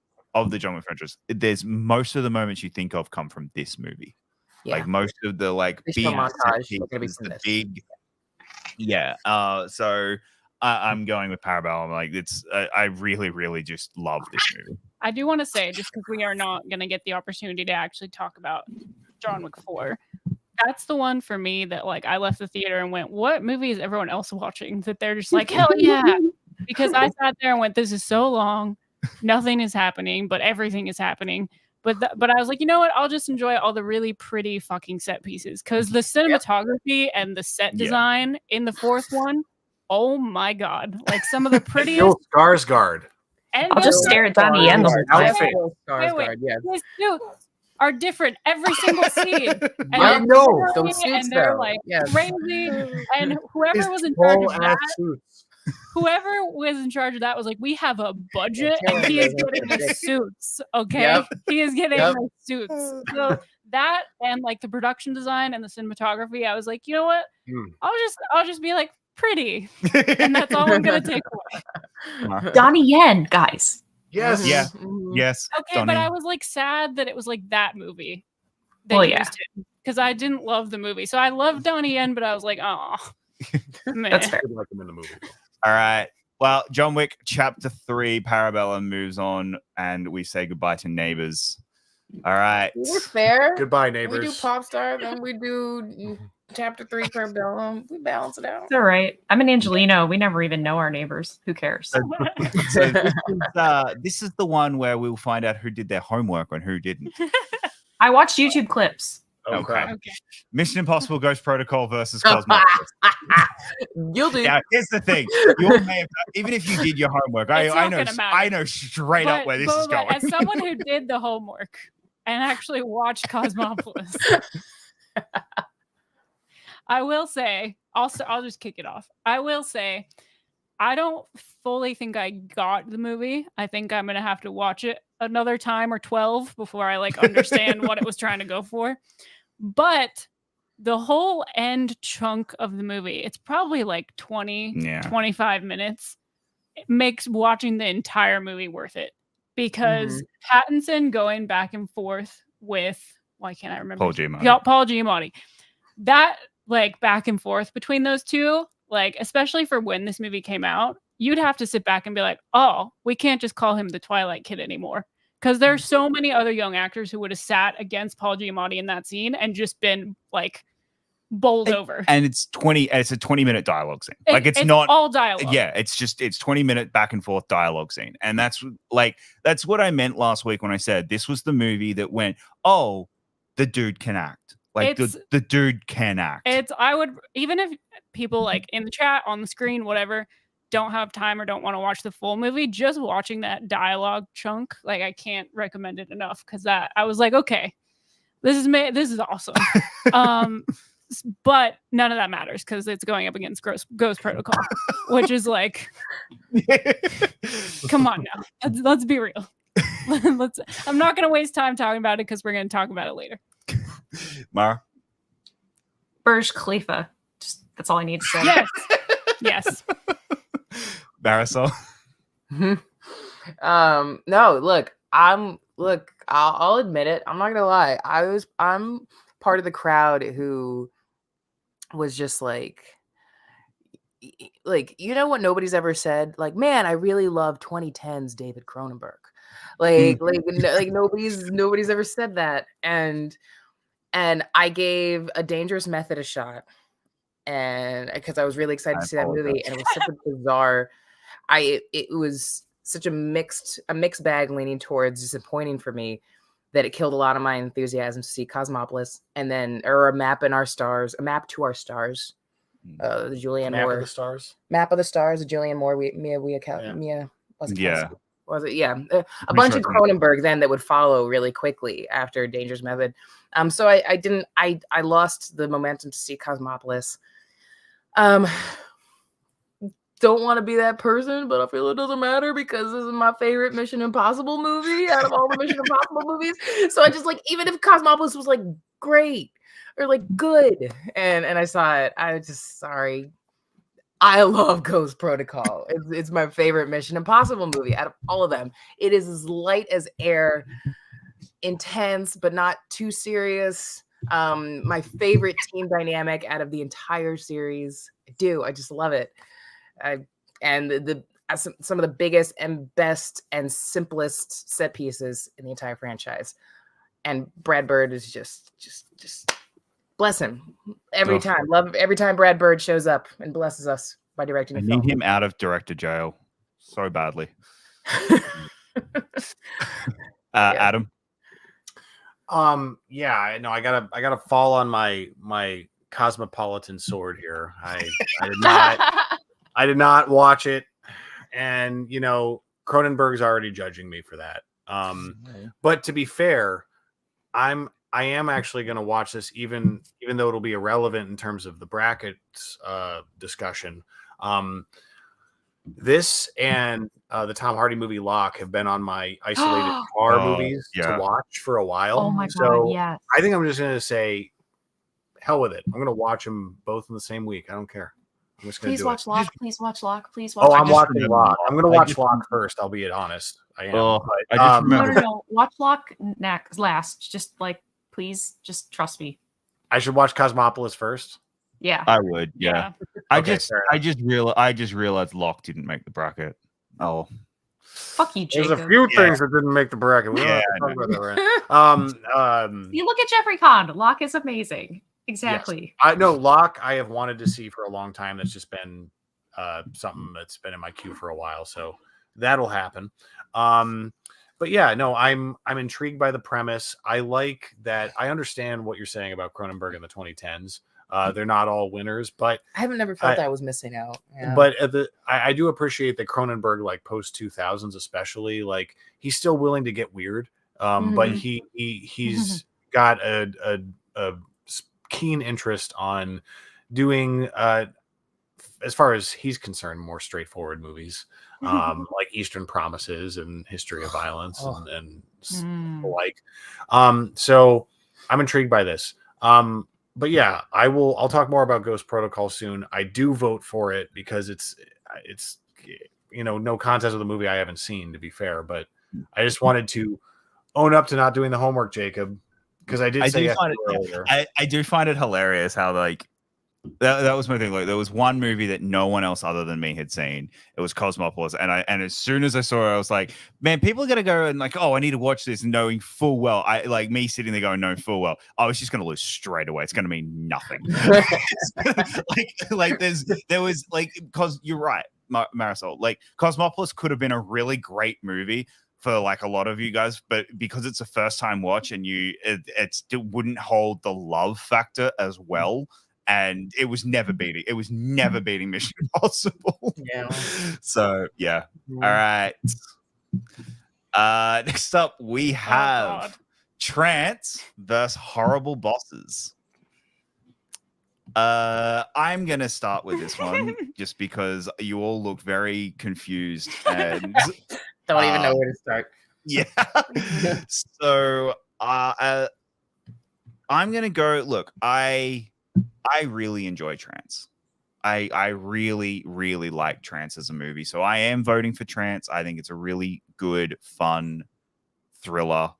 there's most of the moments you think of come from this movie. Like most of the big montage, the big, so I'm going with Parabellum. Like I really, really just love this movie. I do want to say, just because we are not going to get the opportunity to actually talk about John Wick 4, that's the one for me that like I left the theater and went, what movie is everyone else watching? That they're just like, hell yeah, because I sat there and went, this is so long. Nothing is happening, but everything is happening. But I was like, you know what? I'll just enjoy all the really pretty fucking set pieces because the cinematography and the set design in the 4th one, oh my god! Like some of the prettiest. Skarsgård. And I'll just stare at Donnie Yen the whole time. Outfit. Skarsgård, yes. his suits are different every single scene. And I they're know blurry, those suits, and they're though. like Yes. crazy. And His whoever was in charge of tall-ass that, suits. whoever was in charge of that was like, we have a budget, They're and he is killing getting the it. suits. Okay, Yep. he is getting Yep. the suits. So that and like the production design and the cinematography, I was like, you know what? I'll just be like pretty, and that's all I'm gonna take away. Donnie Yen, guys. Yes. Yeah. Mhm. Yes. Okay, but Donnie. I was like sad that it was like that movie. They Well, yeah. used him, because I didn't love the movie. So I love Donnie Yen, but I was like, oh, man. That's fair. I like him in the movie. All right. Well, John Wick Chapter 3 Parabellum moves on, and we say goodbye to Neighbors. All right. We're fair. Goodbye, We do neighbors. Pop Star, then we do Chapter 3 Parabellum. We balance it out. It's all right. I'm an Angelino. We never even know our neighbors. Who cares? So this is the one where we'll find out who did their homework and who didn't. I watched YouTube clips. Oh, Okay. crap. Okay. Mission Impossible Ghost Protocol versus Cosmos. Guilty. Now, here's the thing. You may have, even if you did your homework, I It's not know gonna matter. I know straight up where this is Boba, going. as someone who did the homework and actually watched Cosmopolis, I will say, I'll just kick it off. I will say, I don't fully think I got the movie. I think I'm gonna have to watch it another time or 12 before I like understand what it was trying to go for. But the whole end chunk of the movie, it's probably like 25 minutes. It makes watching the entire movie worth it, because Pattinson going back and forth with, why can't I remember? Paul Giamatti. Yeah, Paul Giamatti. That like back and forth between those two, like especially for when this movie came out, you'd have to sit back and be like, oh, we can't just call him the Twilight Kid anymore. Because there's so many other young actors who would have sat against Paul Giamatti in that scene and just been like bowled over. And it's a 20-minute dialogue scene. Like it's not all dialogue. Yeah, it's 20-minute back and forth dialogue scene. And that's what I meant last week when I said this was the movie that went, oh, the dude can act. Like the dude can act. I would, even if people like in the chat, on the screen, whatever, don't have time or don't want to watch the full movie, just watching that dialogue chunk, like I can't recommend it enough, because that I was like, okay, this is awesome. But none of that matters because it's going up against Ghost Protocol, which is like, come on now, let's be real. I'm not going to waste time talking about it because we're going to talk about it later. Mara? Burj Khalifa. Just, that's all I need to say. Yes. Yes. Marisol? No, look, I'll admit it. I'm not gonna lie. I'm part of the crowd who was just like, you know what nobody's ever said? Like, man, I really love 2010's David Cronenberg. Like nobody's ever said that. And I gave A Dangerous Method a shot, and because I was really excited to see that movie, and it was such a bizarre. It was such a mixed bag, leaning towards disappointing for me, that it killed a lot of my enthusiasm to see Cosmopolis, and then A Map to Our Stars, the Julianne Moore Map of the Stars. Map of the Stars, the Julianne Moore, Mia was it? Yeah. Was it? Yeah, a bunch of Cronenberg then that would follow really quickly after Dangerous Method. So I lost the momentum to see Cosmopolis. Don't want to be that person, but I feel it doesn't matter because this is my favorite Mission Impossible movie out of all the Mission Impossible movies. So I just like, even if Cosmopolis was like great or like good, and I saw it, I was just sorry. I love Ghost Protocol. It's my favorite Mission Impossible movie out of all of them. It is as light as air, intense, but not too serious. My favorite team dynamic out of the entire series. I just love it. And some of the biggest and best and simplest set pieces in the entire franchise. And Brad Bird is just bless him every time. Love every time Brad Bird shows up and blesses us by directing. I need him out of director jail so badly. Adam? Yeah, no, I gotta fall on my cosmopolitan sword here. I did not watch it, and Cronenberg's already judging me for that. But to be fair, I am actually going to watch this, even though it'll be irrelevant in terms of the brackets discussion. This and the Tom Hardy movie Locke have been on my isolated car movies to watch for a while. Oh my so God, yes. I think I'm just going to say, hell with it. I'm going to watch them both in the same week. I don't care. I'm just going to do watch it. Locke. Please watch Locke. Please watch. Oh, I'm just watching Locke. I'm going to watch Locke first. I'll be honest. I am. Oh, but, I just remember. No. Watch Locke next, last. Just please, just trust me. I should watch Cosmopolis first. Yeah, I would. Yeah. I Okay, just realized Locke didn't make the bracket. Oh. fuck you, Jacob. There's a few things that didn't make the bracket. We don't have to talk about that, right? You look at Jeffrey Kahn. Locke is amazing. Exactly. Yes. I know Locke. I have wanted to see for a long time. That's just been something that's been in my queue for a while. So that'll happen. But yeah, no, I'm intrigued by the premise. I like that. I understand what you're saying about Cronenberg in the 2010s. They're not all winners, but I haven't never felt I was missing out. Yeah. But I do appreciate that Cronenberg, like post 2000s, especially, like he's still willing to get weird. But he's got a keen interest on doing, as far as he's concerned, more straightforward movies, like Eastern Promises and History of Violence and the like. So I'm intrigued by this. But yeah, I'll talk more about Ghost Protocol soon. I do vote for it because it's no contest of the movie I haven't seen, to be fair, but I just wanted to own up to not doing the homework, Jacob, because I do find it, I do find it hilarious how like that was my thing. Like there was one movie that no one else other than me had seen. It was Cosmopolis, and as soon as I saw it, I was like, man, people are gonna go and like, oh, I need to watch this, knowing full well, I like me sitting there going, knowing full well, I was just gonna lose straight away. It's gonna mean nothing. like there was like, because you're right, Marisol. Like Cosmopolis could have been a really great movie for like a lot of you guys, but because it's a first time watch and it still wouldn't hold the love factor as well. And it was never beating Mission Impossible. Yeah. So yeah. All right. Next up we have Trance versus Horrible Bosses. I'm gonna start with this one just because you all look very confused and don't even know where to start. Yeah. So I'm gonna go. Look, I really enjoy Trance. I really, really like Trance as a movie. So I am voting for Trance. I think it's a really good, fun thriller.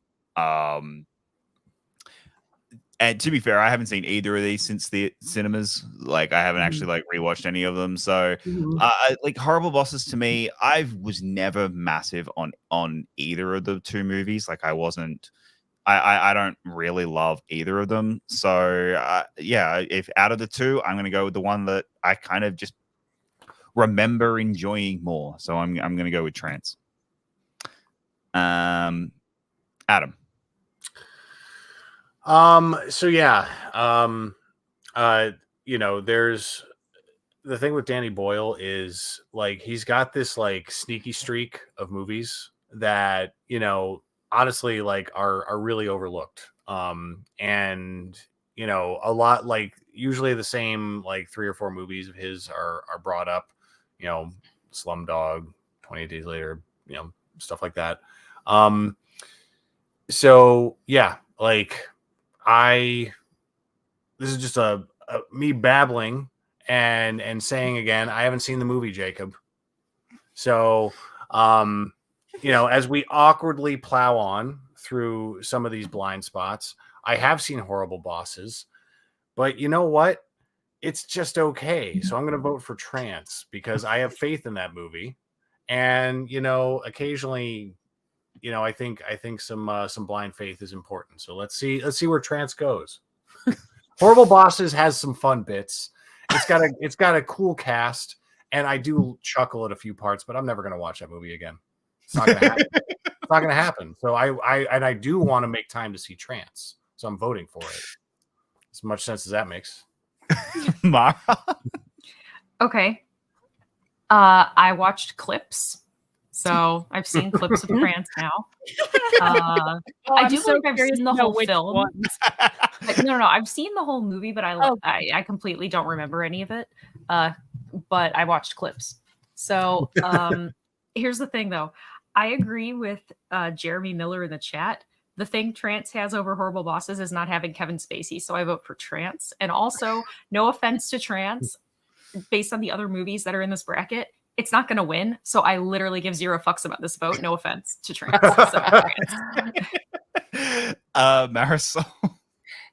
And to be fair, I haven't seen either of these since the cinemas. Like I haven't actually like rewatched any of them. So like Horrible Bosses to me, I was never massive on either of the two movies. Like I don't really love either of them. So yeah, if out of the two, I'm going to go with the one that I kind of just remember enjoying more. So I'm going to go with Trance. Adam. So yeah, there's the thing with Danny Boyle is like he's got this like sneaky streak of movies that honestly like are really overlooked. And a lot, like usually the same like 3 or 4 movies of his are brought up, Slumdog, 28 Days Later, stuff like that. So yeah, like this is just a me babbling and saying again, I haven't seen the movie, Jacob. So, as we awkwardly plow on through some of these blind spots, I have seen Horrible Bosses, but you know what? It's just okay. So I'm going to vote for Trance because I have faith in that movie. And, occasionally, I think some blind faith is important. So let's see where Trance goes. Horrible Bosses has some fun bits. It's got a cool cast, and I do chuckle at a few parts, but I'm never going to watch that movie again. It's not going to happen. It's not going to happen. So I do want to make time to see Trance. So I'm voting for it. As much sense as that makes. Mara? Okay. I watched clips. So I've seen clips of Trance now. Oh, I I'm do so believe I've curious seen to the know whole which film. ones. No, I've seen the whole movie, but Oh. I completely don't remember any of it. But I watched clips. So here's the thing, though. I agree with Jeremy Miller in the chat. The thing Trance has over Horrible Bosses is not having Kevin Spacey, so I vote for Trance. And also, no offense to Trance, based on the other movies that are in this bracket, it's not going to win. So I literally give 0 fucks about this vote. No offense to Trance. So, Trance. Marisol.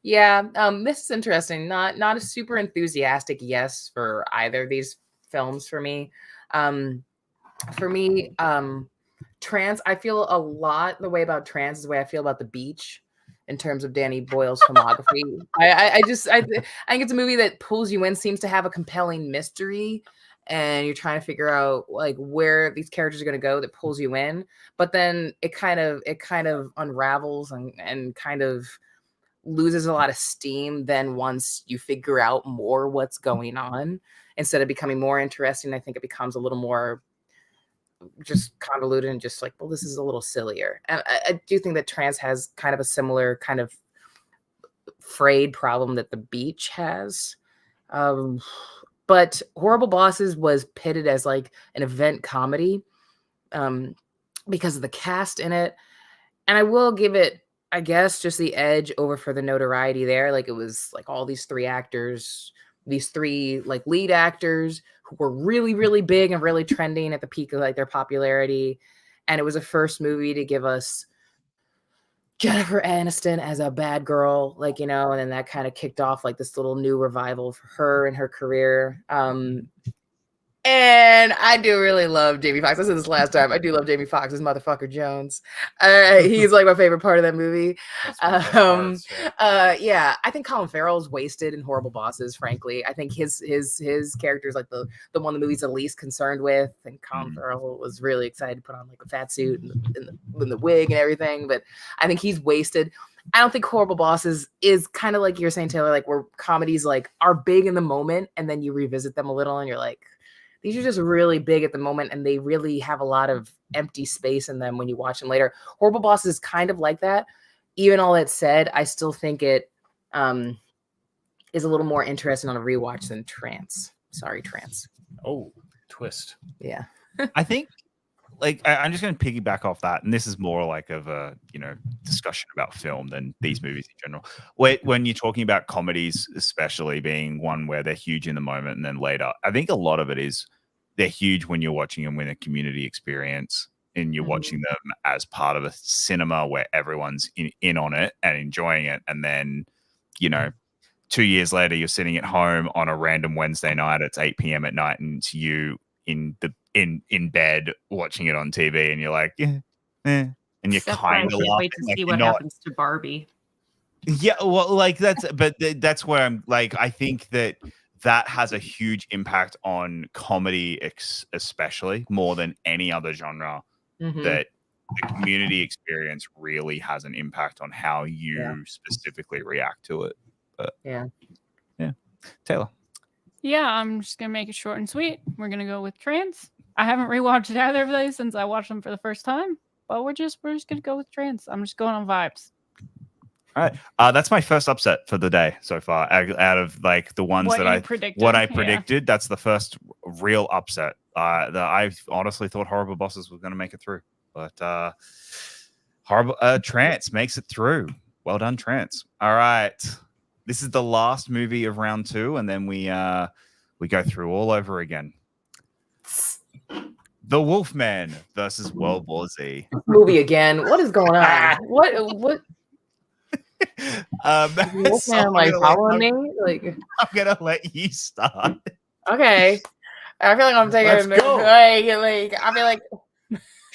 Yeah, this is interesting. Not a super enthusiastic yes for either of these films for me. For me, Trance, I feel a lot the way about Trance is the way I feel about The Beach in terms of Danny Boyle's filmography. I think it's a movie that pulls you in, seems to have a compelling mystery, and you're trying to figure out like where these characters are going to go that pulls you in, but then it kind of unravels and kind of loses a lot of steam then once you figure out more what's going on. Instead of becoming more interesting, I think it becomes a little more just convoluted and just like, well, this is a little sillier. And I do think that Trance has kind of a similar kind of frayed problem that The Beach has. But Horrible Bosses was pitted as like an event comedy because of the cast in it. And I will give it, I guess, just the edge over for the notoriety there. Like it was like all these 3 actors, these 3 like lead actors who were really, really big and really trending at the peak of like their popularity. And it was a first movie to give us Jennifer Aniston as a bad girl, like, you know, and then that kind of kicked off like this little new revival for her and her career. And I do really love Jamie Foxx. I said this last time. I do love Jamie Foxx as Motherfucker Jones. He's like my favorite part of that movie. Yeah, I think Colin Farrell's wasted in Horrible Bosses. Frankly, I think his character is like the one the movie's the least concerned with. And Colin Farrell was really excited to put on like a fat suit and the wig and everything. But I think he's wasted. I don't think Horrible Bosses is kind of like you're saying, Taylor, like where comedies like are big in the moment and then you revisit them a little and you're like, these are just really big at the moment, and they really have a lot of empty space in them when you watch them later. Horrible Bosses is kind of like that. Even all that said, I still think it is a little more interesting on a rewatch than Trance. Sorry, Trance. Oh, twist. Yeah. I think, like, I'm just going to piggyback off that, and this is more like of a discussion about film than these movies in general. When you're talking about comedies, especially being one where they're huge in the moment and then later, I think a lot of it is they're huge when you're watching them with a community experience and you're watching them as part of a cinema where everyone's in on it and enjoying it, and then 2 years later you're sitting at home on a random Wednesday night, it's 8 p.m. at night, and it's you in bed watching it on TV, and you're like, and you're kind of laughing. Wait to like see what happens to Barbie. Yeah, well, like that's where I'm like, I think that has a huge impact on comedy, especially more than any other genre. That the community experience really has an impact on how you specifically react to it. But yeah, Taylor. Yeah, I'm just gonna make it short and sweet. We're gonna go with Trance. I haven't rewatched either of those since I watched them for the first time, but we're just gonna go with Trance. I'm just going on vibes. All right, that's my first upset for the day so far. Out of like the ones that I predicted, that's the first real upset. That I honestly thought Horrible Bosses was going to make it through, but Trance makes it through. Well done, Trance. All right, this is the last movie of round 2, and then we go through all over again. The Wolfman versus World War Z. Movie again. What is going on? What? Wolfman, like following me? Like, I'm gonna let you start. Okay. I feel like I'm taking Let's go. Like I feel like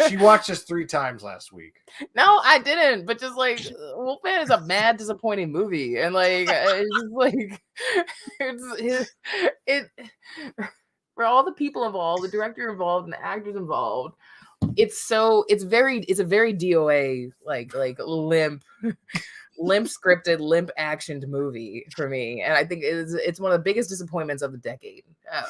she watched this 3 times last week. No, I didn't. But just like Wolfman is a mad, disappointing movie, and like it's just like it for all the people involved, the director involved, and the actors involved. It's a very DOA like limp limp scripted, limp actioned movie for me, and I think it's one of the biggest disappointments of the decade.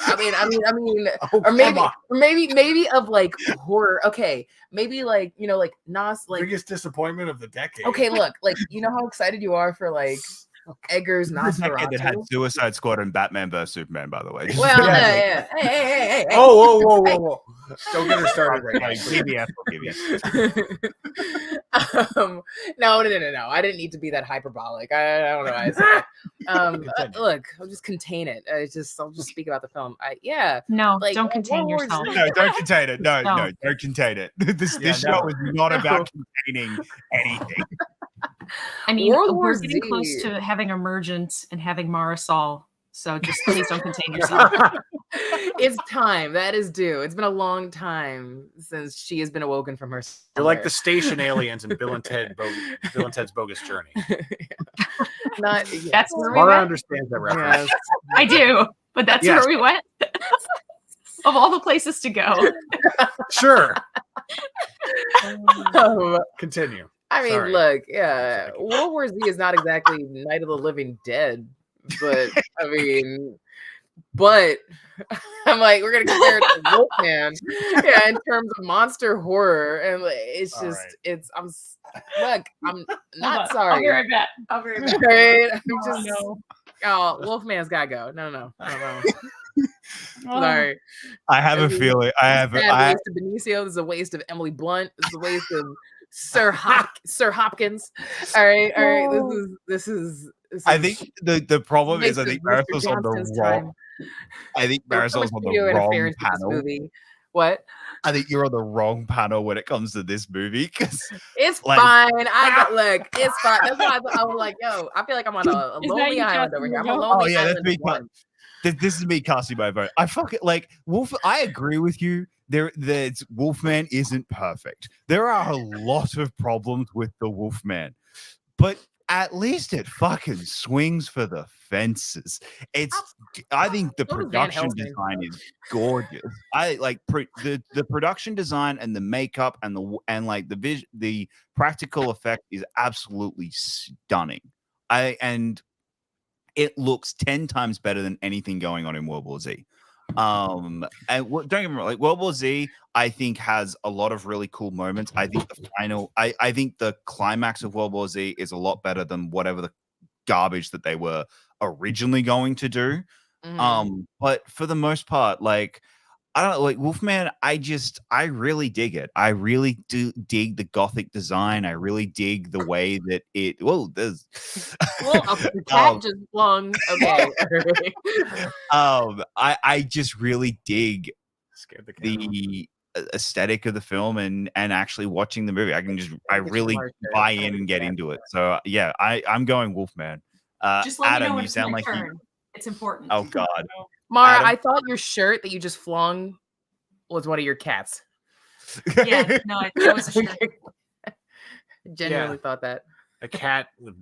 Or maybe of like horror. Okay, maybe like like biggest disappointment of the decade. Okay, look, like how excited you are for like Edgar's Nosferatu. That had Suicide Squad and Batman vs Superman, by the way. Well, yeah. Hey. Whoa. Don't get her started right now. PBS will give you. No. I didn't need to be that hyperbolic. I don't know why I said that. Look, I'll just contain it. I'll just speak about the film. No, like, don't contain yourself. No, don't contain it. No, don't contain it. This show is not about containing anything. I mean, we're getting close to having Emergent and having Marisol, so just please don't contain yourself. It's time. That is due. It's been a long time since she has been awoken from her slumber. You're like the station aliens in Bill and Ted's Bogus Journey. That's where we Mara went. understands that reference. Yes. I do, but that's where we went. Of all the places to go. Sure. Continue. I mean, Sorry. look, World War Z is not exactly Night of the Living Dead, but I'm like, we're gonna compare it to Wolfman, in terms of monster horror, and it's just, I'm not sorry. I'll be right back. Right? Wolfman's gotta go. No. Sorry. I have a feeling. This is a waste of Benicio. This is a waste of Emily Blunt. This is a waste of Sir Hopkins. All right. This is. I think the problem is I think Marisol's on the wrong. I think Marisol's on the wrong panel. What? I think you're on the wrong panel when it comes to this movie because it's fine. It's fine. That's why I was like, yo, I feel like I'm on a lonely island over here. I'm a lonely island. This is me casting my vote. I fucking like Wolf. I agree with you. Wolfman isn't perfect. There are a lot of problems with the Wolfman, but at least it fucking swings for the fences. I think the production design is gorgeous. I like the production design and the makeup and the practical effect is absolutely stunning. And it looks 10 times better than anything going on in World War Z. And don't get me wrong, like World War Z, I think has a lot of really cool moments. I think I think the climax of World War Z is a lot better than whatever the garbage that they were originally going to do. But for the most part, like I don't know, like Wolfman, I really dig it. I really do dig the gothic design. I really dig the way that the cat just flung. Okay. I just really dig the aesthetic of the film and actually watching the movie. I really buy in and get into it. So yeah, I'm going Wolfman. Just let Adam, me know when you sound like it's important. Oh God. Mara, Adam? I thought your shirt that you just flung was one of your cats. Yeah, no, that was a shirt. Genuinely thought that. A cat with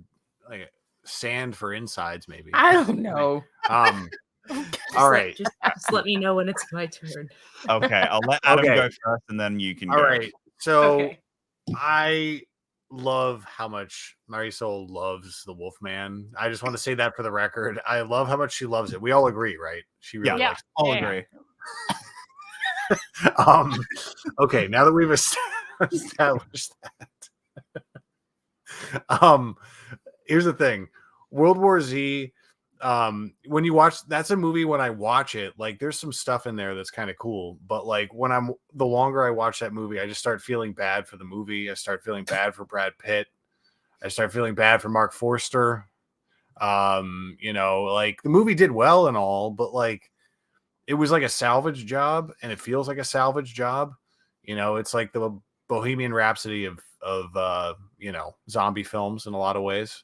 like sand for insides, maybe. I don't know. All right. Just let me know when it's my turn. Okay, I'll let Adam go first, and then you can. All go. right. So I love how much Marisol loves the Wolfman. I just want to say that for the record. I love how much she loves it. We all agree, right? She really likes it. All agree. Okay, now that we've established that. Here's the thing. World War Z, when you watch, that's a movie when I watch it, like there's some stuff in there that's kind of cool, but like the longer I watch that movie, I just start feeling bad for the movie. I start feeling bad for Brad Pitt. I start feeling bad for Mark Forster. Like the movie did well and all, but like it was like a salvage job, and it feels like a salvage job. It's like the Bohemian Rhapsody of zombie films in a lot of ways.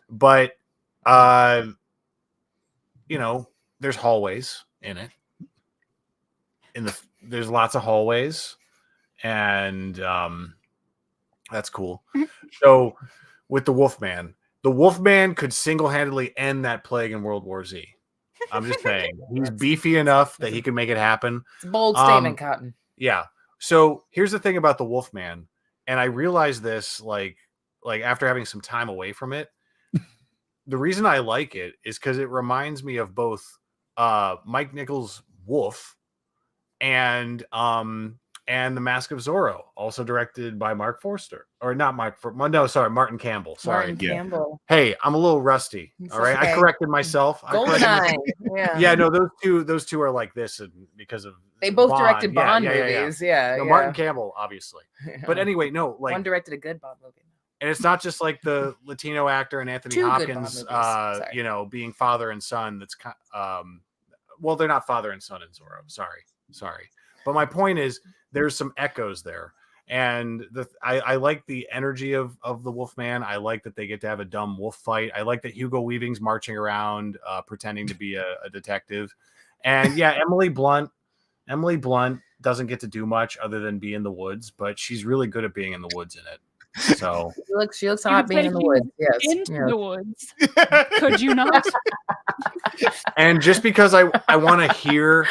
But there's hallways in it. There's lots of hallways, and that's cool. So with the Wolfman could single-handedly end that plague in World War Z. I'm just saying, he's beefy enough that he can make it happen. It's a bold statement, Cotton. Yeah. So here's the thing about the Wolfman, and I realized this like like after having some time away from it, the reason I like it is because it reminds me of both Mike Nichols' Wolf and The Mask of Zorro, also directed by Mark Forster, or not Martin Campbell. Sorry, Martin Campbell. Hey, I'm a little rusty. It's All right, okay. I corrected myself. Goldeneye. Yeah, no, those two are like this, and because of They both Bond. directed Bond Yeah. movies. Yeah. No, Martin Campbell, obviously. But anyway, no, like one directed a good Bond movie. and it's not just like the Latino actor and Anthony Two good Hopkins, Bond movies. you know, being father and son. That's well, they're not father and son in Zorro. Sorry. But my point is, there's some echoes there, and I like the energy of the Wolfman. I like that they get to have a dumb wolf fight. I like that Hugo Weaving's marching around pretending to be a detective, and yeah, Emily Blunt doesn't get to do much other than be in the woods, but she's really good at being in the woods in it. So She looks hot being in the woods. Yes. Into the woods. Could you not? And just because I want to hear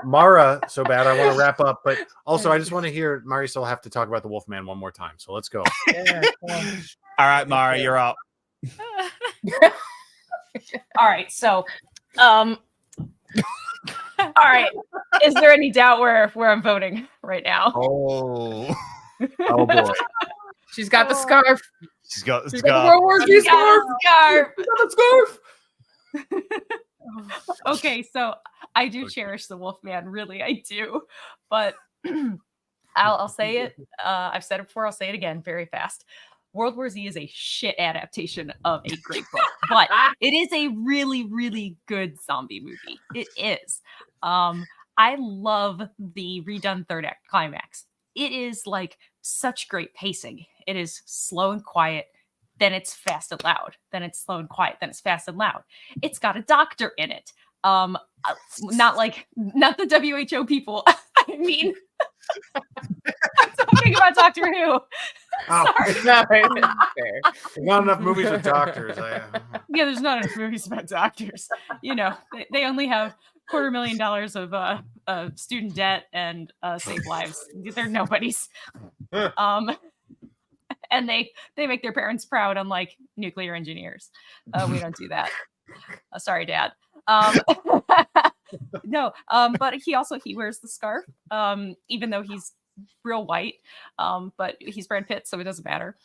Mara so bad, I want to wrap up, but also I just want to hear Marisol have to talk about the Wolfman one more time. So let's go. Yeah, All right, Mara, you're up. All right, so all right. Is there any doubt where I'm voting right now? Oh boy. She's got the scarf. She's got She's got the World War II scarf. Scarf. She's got the scarf. Okay, so I do cherish the Wolfman, really, I do. But I'll say it. I've said it before. I'll say it again very fast. World War Z is a shit adaptation of a great book, but it is a really, really good zombie movie. It is. I love the redone third act climax. It is like such great pacing. It is slow and quiet, then it's fast and loud, then it's slow and quiet, then it's fast and loud. It's got a doctor in it. Not the WHO people. I mean, I'm talking about Doctor Who. Sorry. Not enough movies with doctors. Yeah, there's not enough movies about doctors. You know, they only have $250,000 of student debt and save lives. They're nobodies. And they make their parents proud, unlike nuclear engineers. We don't do that. Sorry, Dad. No, but he wears the scarf, even though he's real white. But he's Brad Pitt, so it doesn't matter.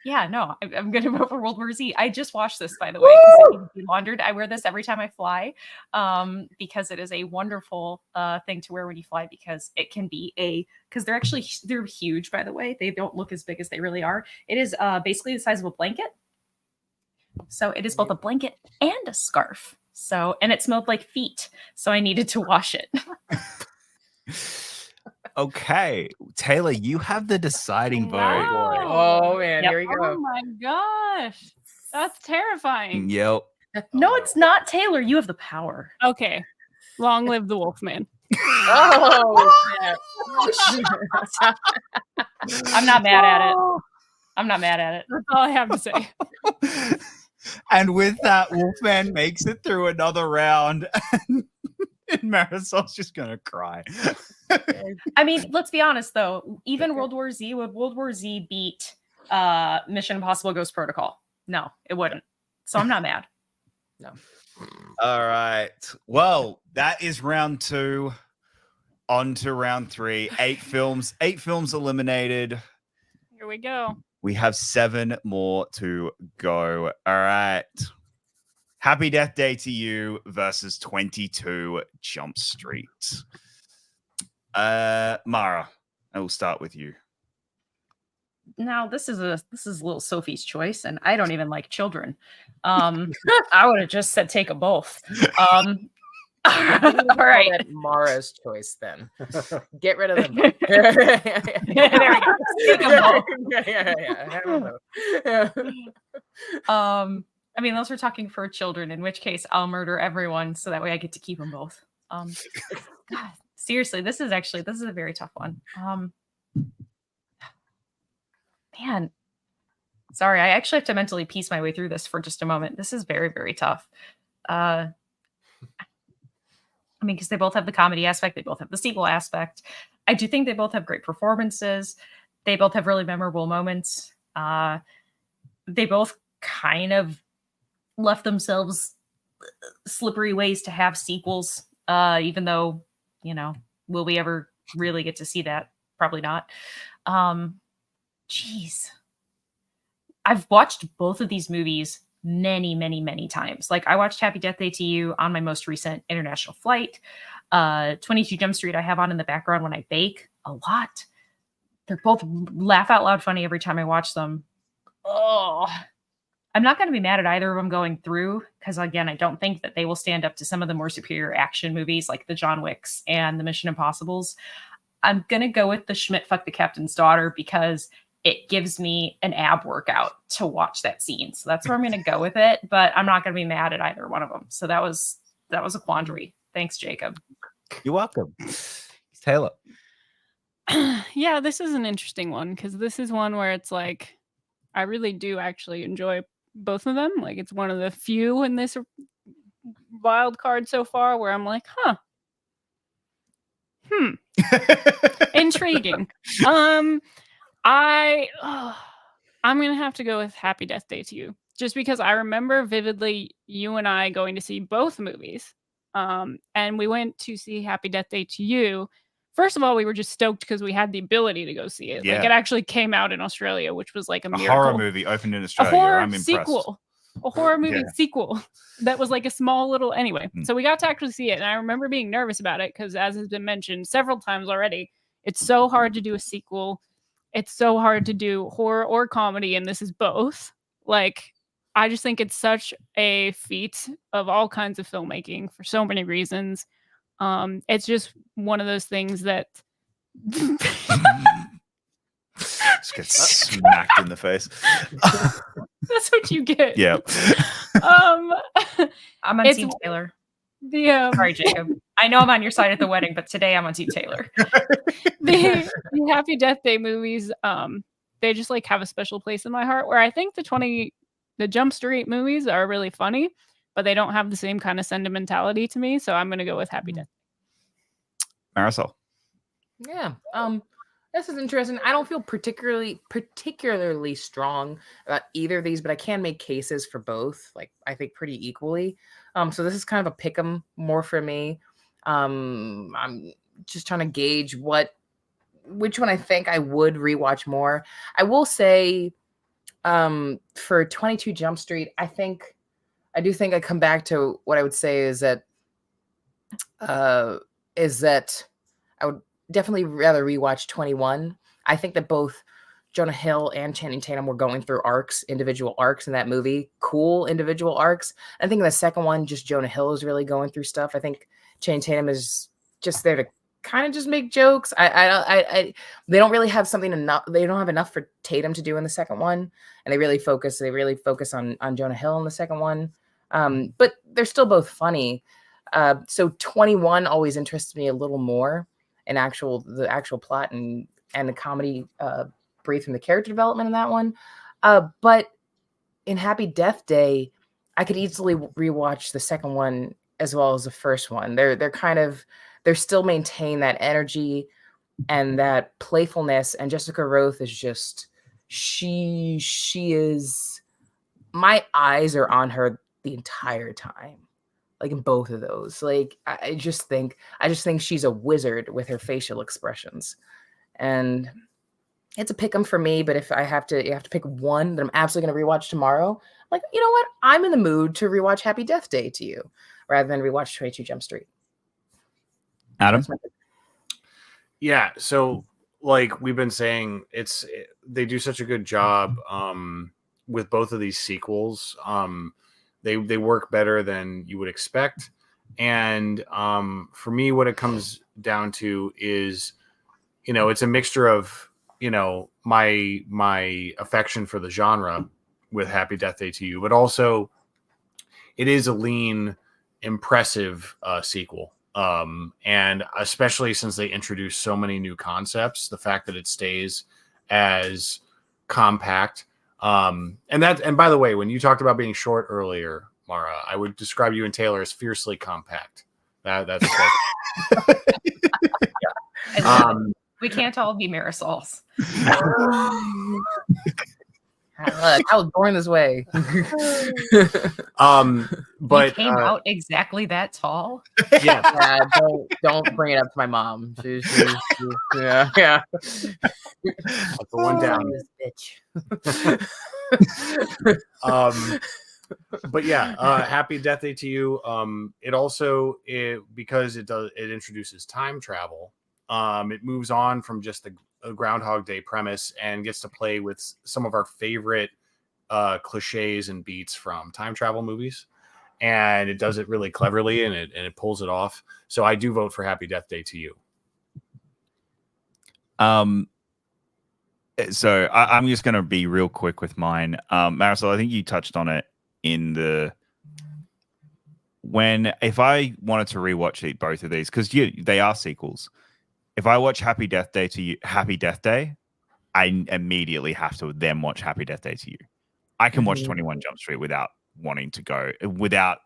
Yeah, no, I'm going to vote for World War Z. I just watched this, by the way, because it can be laundered. I wear this every time I fly, because it is a wonderful thing to wear when you fly, because it can be because they're huge, by the way. They don't look as big as they really are. It is basically the size of a blanket. So it is both a blanket and a scarf. So, and it smelled like feet. So I needed to wash it. Okay, Taylor, you have the deciding vote. Oh man, here we go. Oh my gosh. That's terrifying. Yep. No, it's not, Taylor. You have the power. Okay. Long live the Wolfman. Oh, I'm not mad at it. I'm not mad at it. That's all I have to say. And with that, Wolfman makes it through another round. And Marisol's just gonna cry. I mean, let's be honest though. Even World War Z, would World War Z beat Mission Impossible Ghost Protocol? No, it wouldn't. So I'm not mad. No. All right. Well, that is round 2. On to round 3. 8 films eliminated. Here we go. We have 7 more to go. All right. Happy Death Day to You versus 22 Jump Street. Mara, I will start with you. Now this is little Sophie's choice, and I don't even like children. I would have just said take them both. All right. Mara's choice then. Get rid of them. There we go. Take them both. I mean, those were talking for children, in which case I'll murder everyone so that way I get to keep them both. God, seriously, this is a very tough one. Man, sorry, I actually have to mentally piece my way through this for just a moment. This is very, very tough. I mean, because they both have the comedy aspect, they both have the sequel aspect. I do think they both have great performances. They both have really memorable moments. They both kind of left themselves slippery ways to have sequels, even though, will we ever really get to see that? Probably not. Jeez. I've watched both of these movies many, many, many times. Like, I watched Happy Death Day to You on my most recent international flight. 22 Jump Street I have on in the background when I bake a lot. They're both laugh out loud funny every time I watch them. Oh, I'm not going to be mad at either of them going through, because again, I don't think that they will stand up to some of the more superior action movies like the John Wicks and the Mission Impossibles. I'm going to go with the Schmidt Fuck the Captain's Daughter because it gives me an ab workout to watch that scene. So that's where I'm going to go with it, but I'm not going to be mad at either one of them. So that was a quandary. Thanks, Jacob. You're welcome. Taylor. Yeah, this is an interesting one because this is one where it's like, I really do actually enjoy both of them. Like, it's one of the few in this wild card so far where I'm like, intriguing. I'm gonna have to go with Happy Death Day to You, just because I remember vividly you and I going to see both movies. And we went to see Happy Death Day to You. First of all, we were just stoked because we had the ability to go see it. Yeah. Like, it actually came out in Australia, which was like a miracle. Horror movie opened in Australia. A horror I'm impressed. sequel. A horror movie sequel that was like a small little So we got to actually see it, and I remember being nervous about it because, as has been mentioned several times already, it's so hard to do a sequel. It's so hard to do horror or comedy, and this is both. Like, I just think it's such a feat of all kinds of filmmaking for so many reasons. It's just one of those things that just get smacked in the face. That's what you get. Yeah. I'm on Team Taylor. Sorry, Jacob. I know I'm on your side at the wedding, but today I'm on Team Taylor. The Happy Death Day movies, they just like have a special place in my heart, where I think the Jump Street movies are really funny, but they don't have the same kind of sentimentality to me. So I'm going to go with Happy Death. Marisol. Yeah. This is interesting. I don't feel particularly strong about either of these, but I can make cases for both, like, I think pretty equally. So this is kind of a pick'em more for me. I'm just trying to gauge which one I think I would rewatch more. I will say, for 22 Jump Street, I do think I come back to what I would say is that I would definitely rather rewatch 21. I think that both Jonah Hill and Channing Tatum were going through individual arcs in that movie, cool individual arcs. I think in the second one, just Jonah Hill is really going through stuff. I think Channing Tatum is just there to kind of just make jokes. They don't really have they don't have enough for Tatum to do in the second one, and they really focus on Jonah Hill in the second one. But they're still both funny. So 21 always interests me a little more in the actual plot and the comedy breathed from the character development in that one. But in Happy Death Day, I could easily rewatch the second one as well as the first one. They're still maintain that energy and that playfulness. And Jessica Rothe is just, she is, my eyes are on her the entire time. Like, in both of those, like, I just think she's a wizard with her facial expressions, and it's a pick 'em for me. But if you have to pick one that I'm absolutely going to rewatch tomorrow, like, you know what? I'm in the mood to rewatch Happy Death Day to You rather than rewatch 22 Jump Street. Adam? Yeah. So, like we've been saying, they do such a good job with both of these sequels. They work better than you would expect. And for me, what it comes down to is, it's a mixture of, my affection for the genre with Happy Death Day to You, but also it is a lean, impressive sequel. And especially since they introduced so many new concepts, the fact that it stays as compact. And by the way, when you talked about being short earlier, Mara, I would describe you and Taylor as fiercely compact. That's We can't all be Marisols. I was born this way. but you came out exactly that tall. yeah, Don't bring it up to my mom. Yeah. that's the one down. This bitch. But yeah, happy death day to you. It also because it introduces time travel. It moves on from just the Groundhog Day premise and gets to play with some of our favorite cliches and beats from time travel movies, and it does it really cleverly, and it pulls it off. So I do vote for happy death day to you. So I'm just going to be real quick with mine. Marisol, I think you touched on it if I wanted to rewatch both of these, because they are sequels. If I watch Happy Death Day to You, Happy Death Day, I immediately have to then watch Happy Death Day to You. I can watch 21 Jump Street without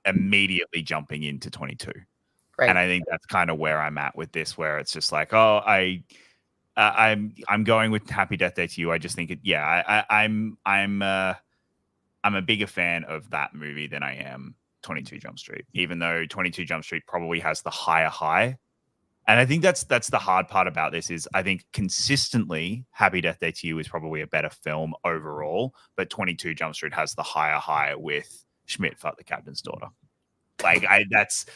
immediately jumping into 22. Right. And I think that's kind of where I'm at with this, where it's just like, oh, I'm going with Happy Death Day to You. I just think I'm a bigger fan of that movie than I am 22 Jump Street, even though 22 Jump Street probably has the higher high. And I think that's the hard part about this is I think consistently Happy Death Day to You is probably a better film overall, but 22 Jump Street has the higher high with Schmidt Fuck the Captain's Daughter. Like that is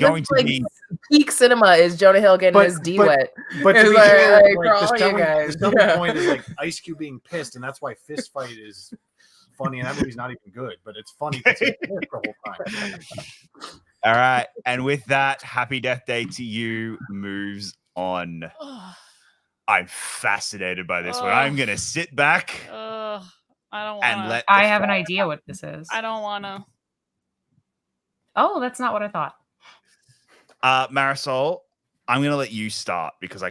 going to be peak cinema is Jonah Hill getting his D wet. But to It's be like, fair, hey, like, for all the you selling guys. point is like Ice Cube being pissed, and that's why Fist Fight is funny, and that movie's not even good, but it's funny because he's pissed the whole time. all right. And with that, Happy Death Day to You moves on. I'm fascinated by this one. I'm gonna sit back. I don't want to. I have an idea what this is. I don't want to. Oh, that's not what I thought. Marisol, I'm gonna let you start because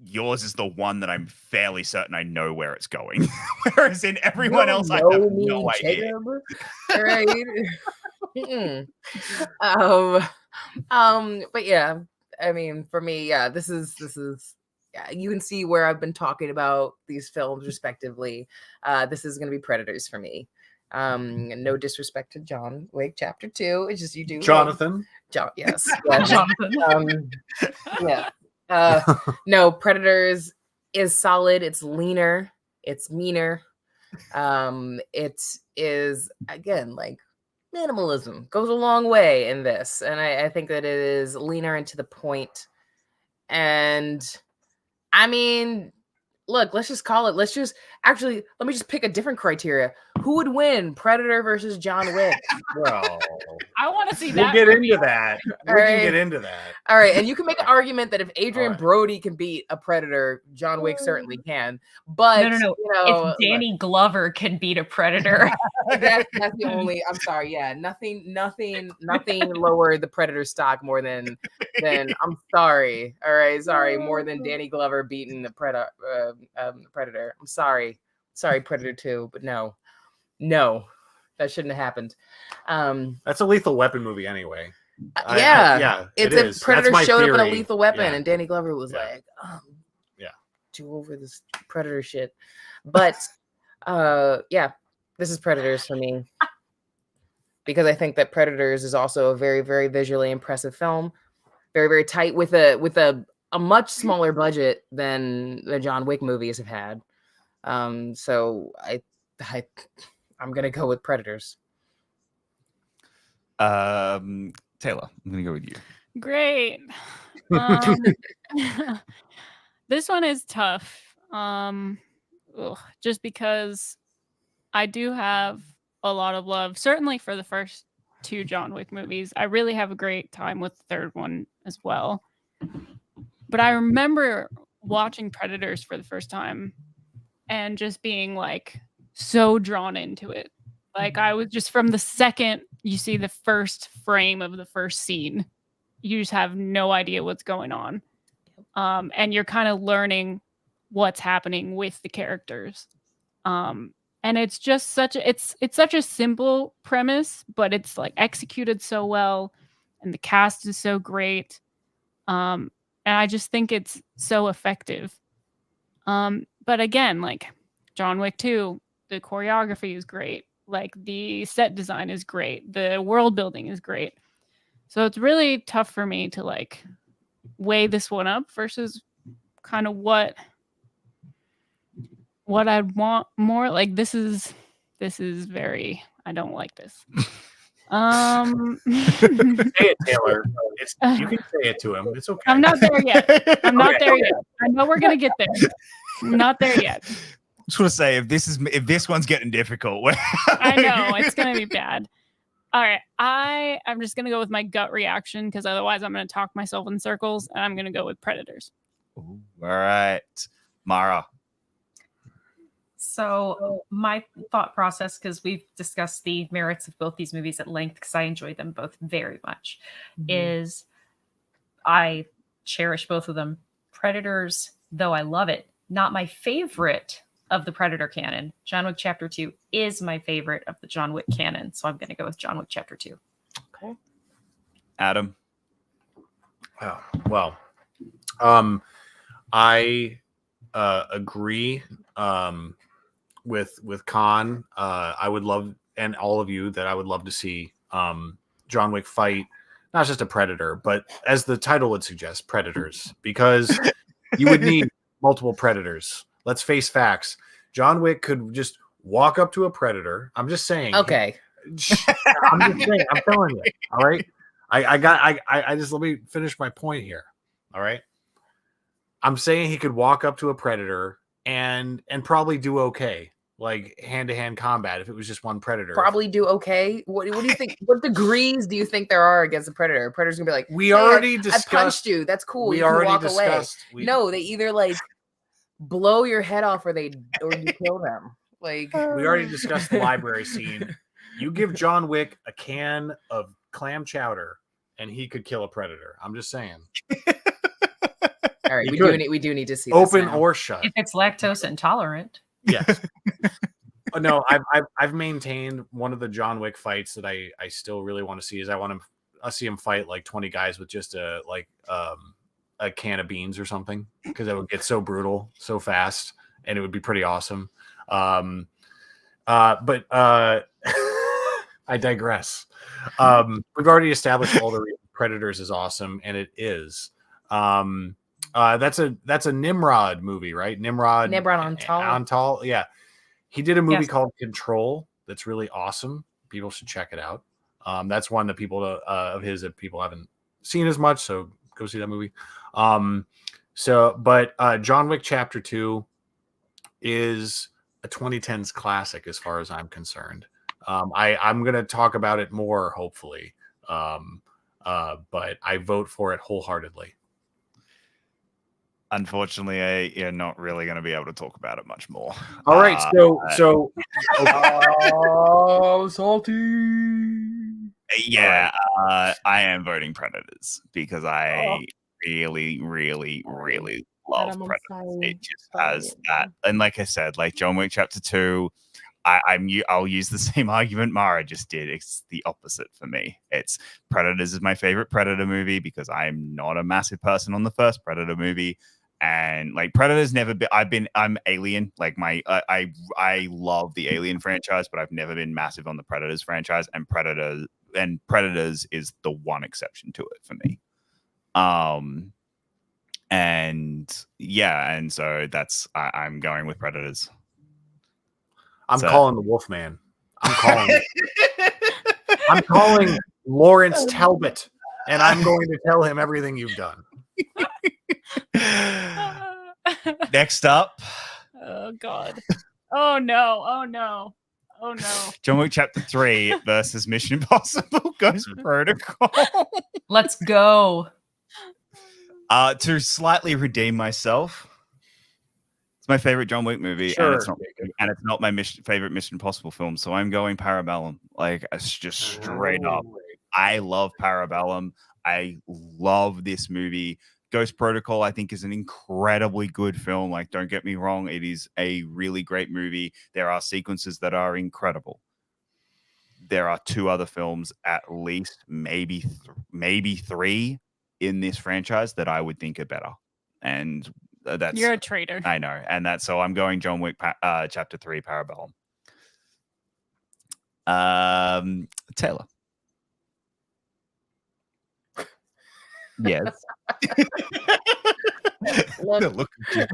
yours is the one that I'm fairly certain I know where it's going. Whereas in everyone else, I have no idea. Right. But yeah, I mean, for me, yeah, this is you can see where I've been talking about these films respectively. This is going to be Predators for me. No disrespect to John Wick Chapter 2. It's just you do Jonathan. Yes. Jonathan. Yeah. No, Predators is solid. It's leaner. It's meaner. It is again like minimalism goes a long way in this, and I think that it is leaner and to the point. And I mean, look, let's just call it. Let me just pick a different criteria. Who would win, Predator versus John Wick? Well, I want to see we'll that. get movie. into that. We can get into that. All right, and you can make an argument that if Adrian right. Brody can beat a Predator, John Wick certainly can. But No. you know, If Danny Glover can beat a Predator, that's the only. I'm sorry, yeah, nothing lowered the Predator stock more than. I'm sorry. All right, sorry, more than Danny Glover beating the Predator. I'm sorry, Predator 2, but no, that shouldn't have happened. That's a Lethal Weapon movie anyway. It's it if is. Predator That's my showed up in a theory. Lethal Weapon, Yeah. and Danny Glover was like, yeah, too over this Predator shit. But this is Predators for me because I think that Predators is also a very, very visually impressive film, very, very tight with a much smaller budget than the John Wick movies have had. So I'm gonna go with Predators. Taylor, I'm gonna go with you. Great. This one is tough. Just because I do have a lot of love, certainly for the first two John Wick movies. I really have a great time with the third one as well. But I remember watching Predators for the first time and just being like so drawn into it. Like I was just from the second you see the first frame of the first scene, you just have no idea what's going on. And you're kind of learning what's happening with the characters. And And it's just such a simple premise, but it's like executed so well, and the cast is so great. And I just think it's so effective. But again, like John Wick 2, the choreography is great. Like the set design is great. The world building is great. So it's really tough for me to like weigh this one up versus kind of what I'd want more. Like this is very, I don't like this. Say it, Taylor. You can say it to him. It's okay. I'm not there yet. I'm not there yet. I know we're gonna get there. I'm not there yet. Just want to say, if this one's getting difficult, I know it's gonna be bad. All right, I'm just gonna go with my gut reaction because otherwise I'm gonna talk myself in circles, and I'm gonna go with Predators. Ooh, all right, Mara. So my thought process, because we've discussed the merits of both these movies at length, because I enjoyed them both very much, is I cherish both of them. Predators, though I love it, not my favorite of the Predator canon. John Wick Chapter 2 is my favorite of the John Wick canon, so I'm going to go with John Wick Chapter 2. Okay. Adam. Oh, well, I agree with Khan. I would love, and all of you, that I would love to see John Wick fight not just a predator, but as the title would suggest, predators, because you would need multiple predators. Let's face facts. John Wick could just walk up to a predator. I'm just saying. Okay. I'm just saying. I'm telling you. All right. I just, let me finish my point here. All right. I'm saying he could walk up to a predator and probably do okay, like hand-to-hand combat if it was just one predator. Probably do okay. What do you think? What degrees do you think there are against a predator? A predator's gonna be like, we already discussed. I punched you. That's cool. We you can already walk discussed. away. No, they either like blow your head off or you kill them. Like we already discussed the library scene. You give John Wick a can of clam chowder and he could kill a predator. I'm just saying. All right, we do need to see open this now. or shut. If it's lactose intolerant. Yes. No, I've maintained one of the John Wick fights that I still really want to see is I want to see him fight like 20 guys with just a can of beans or something, because it would get so brutal so fast and it would be pretty awesome. But I digress. We've already established all the Predators is awesome, and it is. That's a Nimrod movie, right? Nimrod Antal. Yeah. He did a movie called Control that's really awesome. People should check it out. That's one that people of his that people haven't seen as much, so go see that movie. But John Wick Chapter 2 is a 2010's classic as far as I'm concerned. I'm going to talk about it more, hopefully. But I vote for it wholeheartedly. Unfortunately, you're not really going to be able to talk about it much more. All right, so oh, salty. Yeah, I am voting Predators because I really, really, really love Predators. It just has that, and like I said, like John Wick Chapter 2, I'll use the same argument Mara just did. It's the opposite for me. It's Predators is my favorite Predator movie because I'm not a massive person on the first Predator movie. And like Predator's never been, I'm Alien. Like I love the Alien franchise, but I've never been massive on the Predators franchise. And Predators is the one exception to it for me. And so that's I'm going with Predators. I'm calling the Wolfman. I'm calling Lawrence Talbot, and I'm going to tell him everything you've done. Next up. Oh God. Oh no. John Wick Chapter 3 versus Mission Impossible Ghost Protocol. Let's go. To slightly redeem myself, it's my favorite John Wick movie, sure. and it's not my favorite Mission Impossible film, so I'm going Parabellum. Like, it's just straight up. I love Parabellum. I love this movie Ghost Protocol, I think, is an incredibly good film. Like, don't get me wrong, it is a really great movie. There are sequences that are incredible. There are 2 other films, at least, maybe 3 in this franchise that I would think are better. And that's You're a traitor. I know, and that's so I'm going John Wick Chapter 3 Parabellum. Taylor. Yes. Look at you.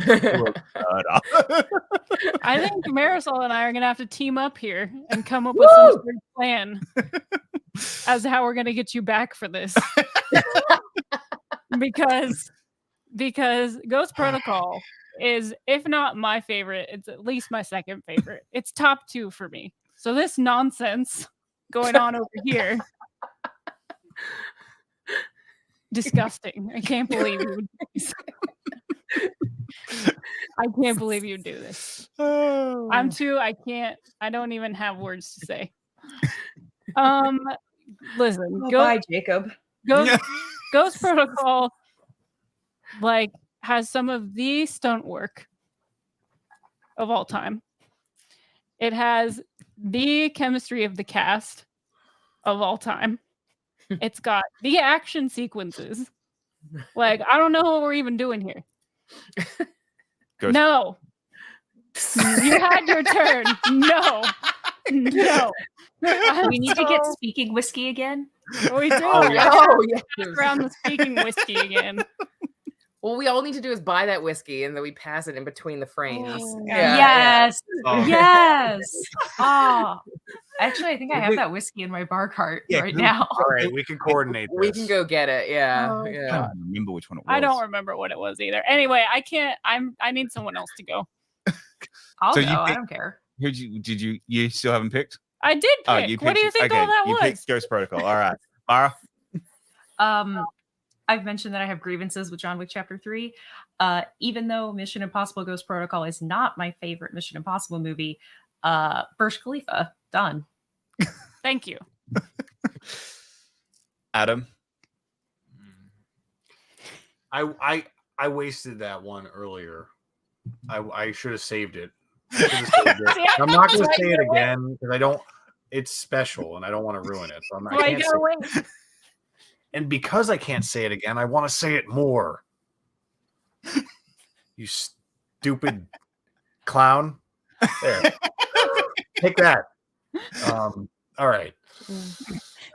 I think Marisol and I are gonna have to team up here and come up with some sort of plan as to how we're gonna get you back for this. because Ghost Protocol is, if not my favorite, it's at least my second favorite. It's top 2 for me. So this nonsense going on over here, disgusting. I can't believe you would do this. I can't believe you do this. I don't even have words to say. Listen, bye, Jacob. Ghost Protocol like has some of the stunt work of all time. It has the chemistry of the cast of all time. It's got the action sequences. Like, I don't know what we're even doing here. No. You had your turn. No. We need to get speaking whiskey again. We do. Oh, yeah. Around the speaking whiskey again. Well, we all need to do is buy that whiskey and then we pass it in between the frames. Yes. Oh. Yes. Oh. Actually, I think I have that whiskey in my bar cart right now. All right, we can coordinate this. We can go get it. Yeah. Oh, I Yeah. don't remember which one it was. I don't remember what it was either. Anyway, I can't. I need someone else to go. I'll So go. you I pick- don't care. You still haven't picked? I did pick. Oh, you What do you picked- think okay, all that you was? picked Ghost Protocol. All right. Mara? I've mentioned that I have grievances with John Wick Chapter 3. Even though Mission Impossible Ghost Protocol is not my favorite Mission Impossible movie, Burj Khalifa, done. Thank you. Adam? I wasted that one earlier. I should have saved it. I'm not going to say it again because I don't. It's special and I don't want to ruin it. So I'm not. Well, you gotta wait. And because I can't say it again, I want to say it more. You stupid clown. There. Take that. All right.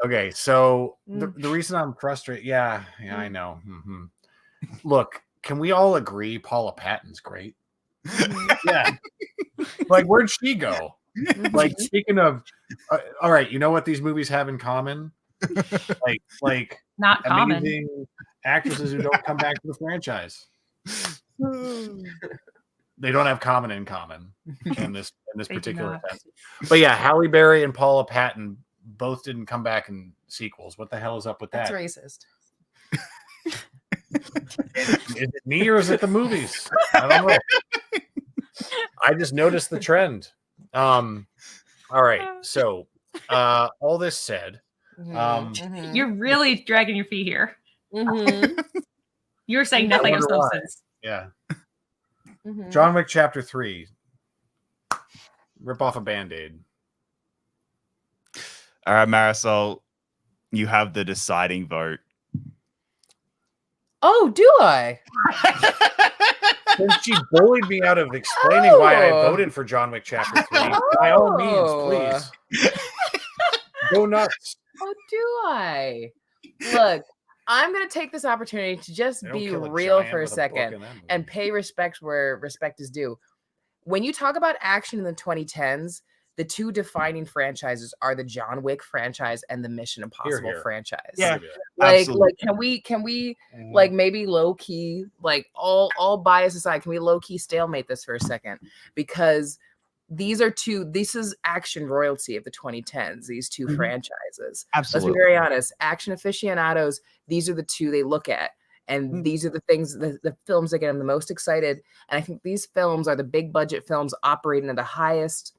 Okay. So the reason I'm frustrated. Yeah, I know. Mm-hmm. Look, can we all agree Paula Patton's great? Yeah. Like, where'd she go? Like, speaking of, all right, you know what these movies have in common? Like Not common. amazing actresses who don't come back to the franchise. They don't have common in common in this particular sense. But yeah, Halle Berry and Paula Patton both didn't come back in sequels. What the hell is up with that? That's racist. Is it me or is it the movies? I don't know. I just noticed the trend. All right. So all this said, You're really dragging your feet here. Mhm. You're saying nothing of wonder why. substance. yeah. Mhm. John Wick Chapter 3. Rip off a Band-Aid. All right, Marisol, you have the deciding vote. Oh, do I? Since she bullied me out of explaining why I voted for John Wick Chapter 3, by all means, please. Go nuts. Oh, do I? Look, I'm going to take this opportunity to just They don't be kill a real giant for a with book second in that movie. and pay respect where respect is due. When you talk about action in the 2010s, the two defining franchises are the John Wick franchise and the Mission Impossible here. franchise. Yeah. Like Absolutely. can we Mhm. like maybe low key, like all bias aside, can we low key stalemate this for a second? Because this is action royalty of the 2010s, these two Mhm. franchises. Absolutely. Let's be very honest. Action aficionados, these are the two they look at. And Mhm. these are the things, the films that get them the most excited. And I think these films are the big budget films operating at the highest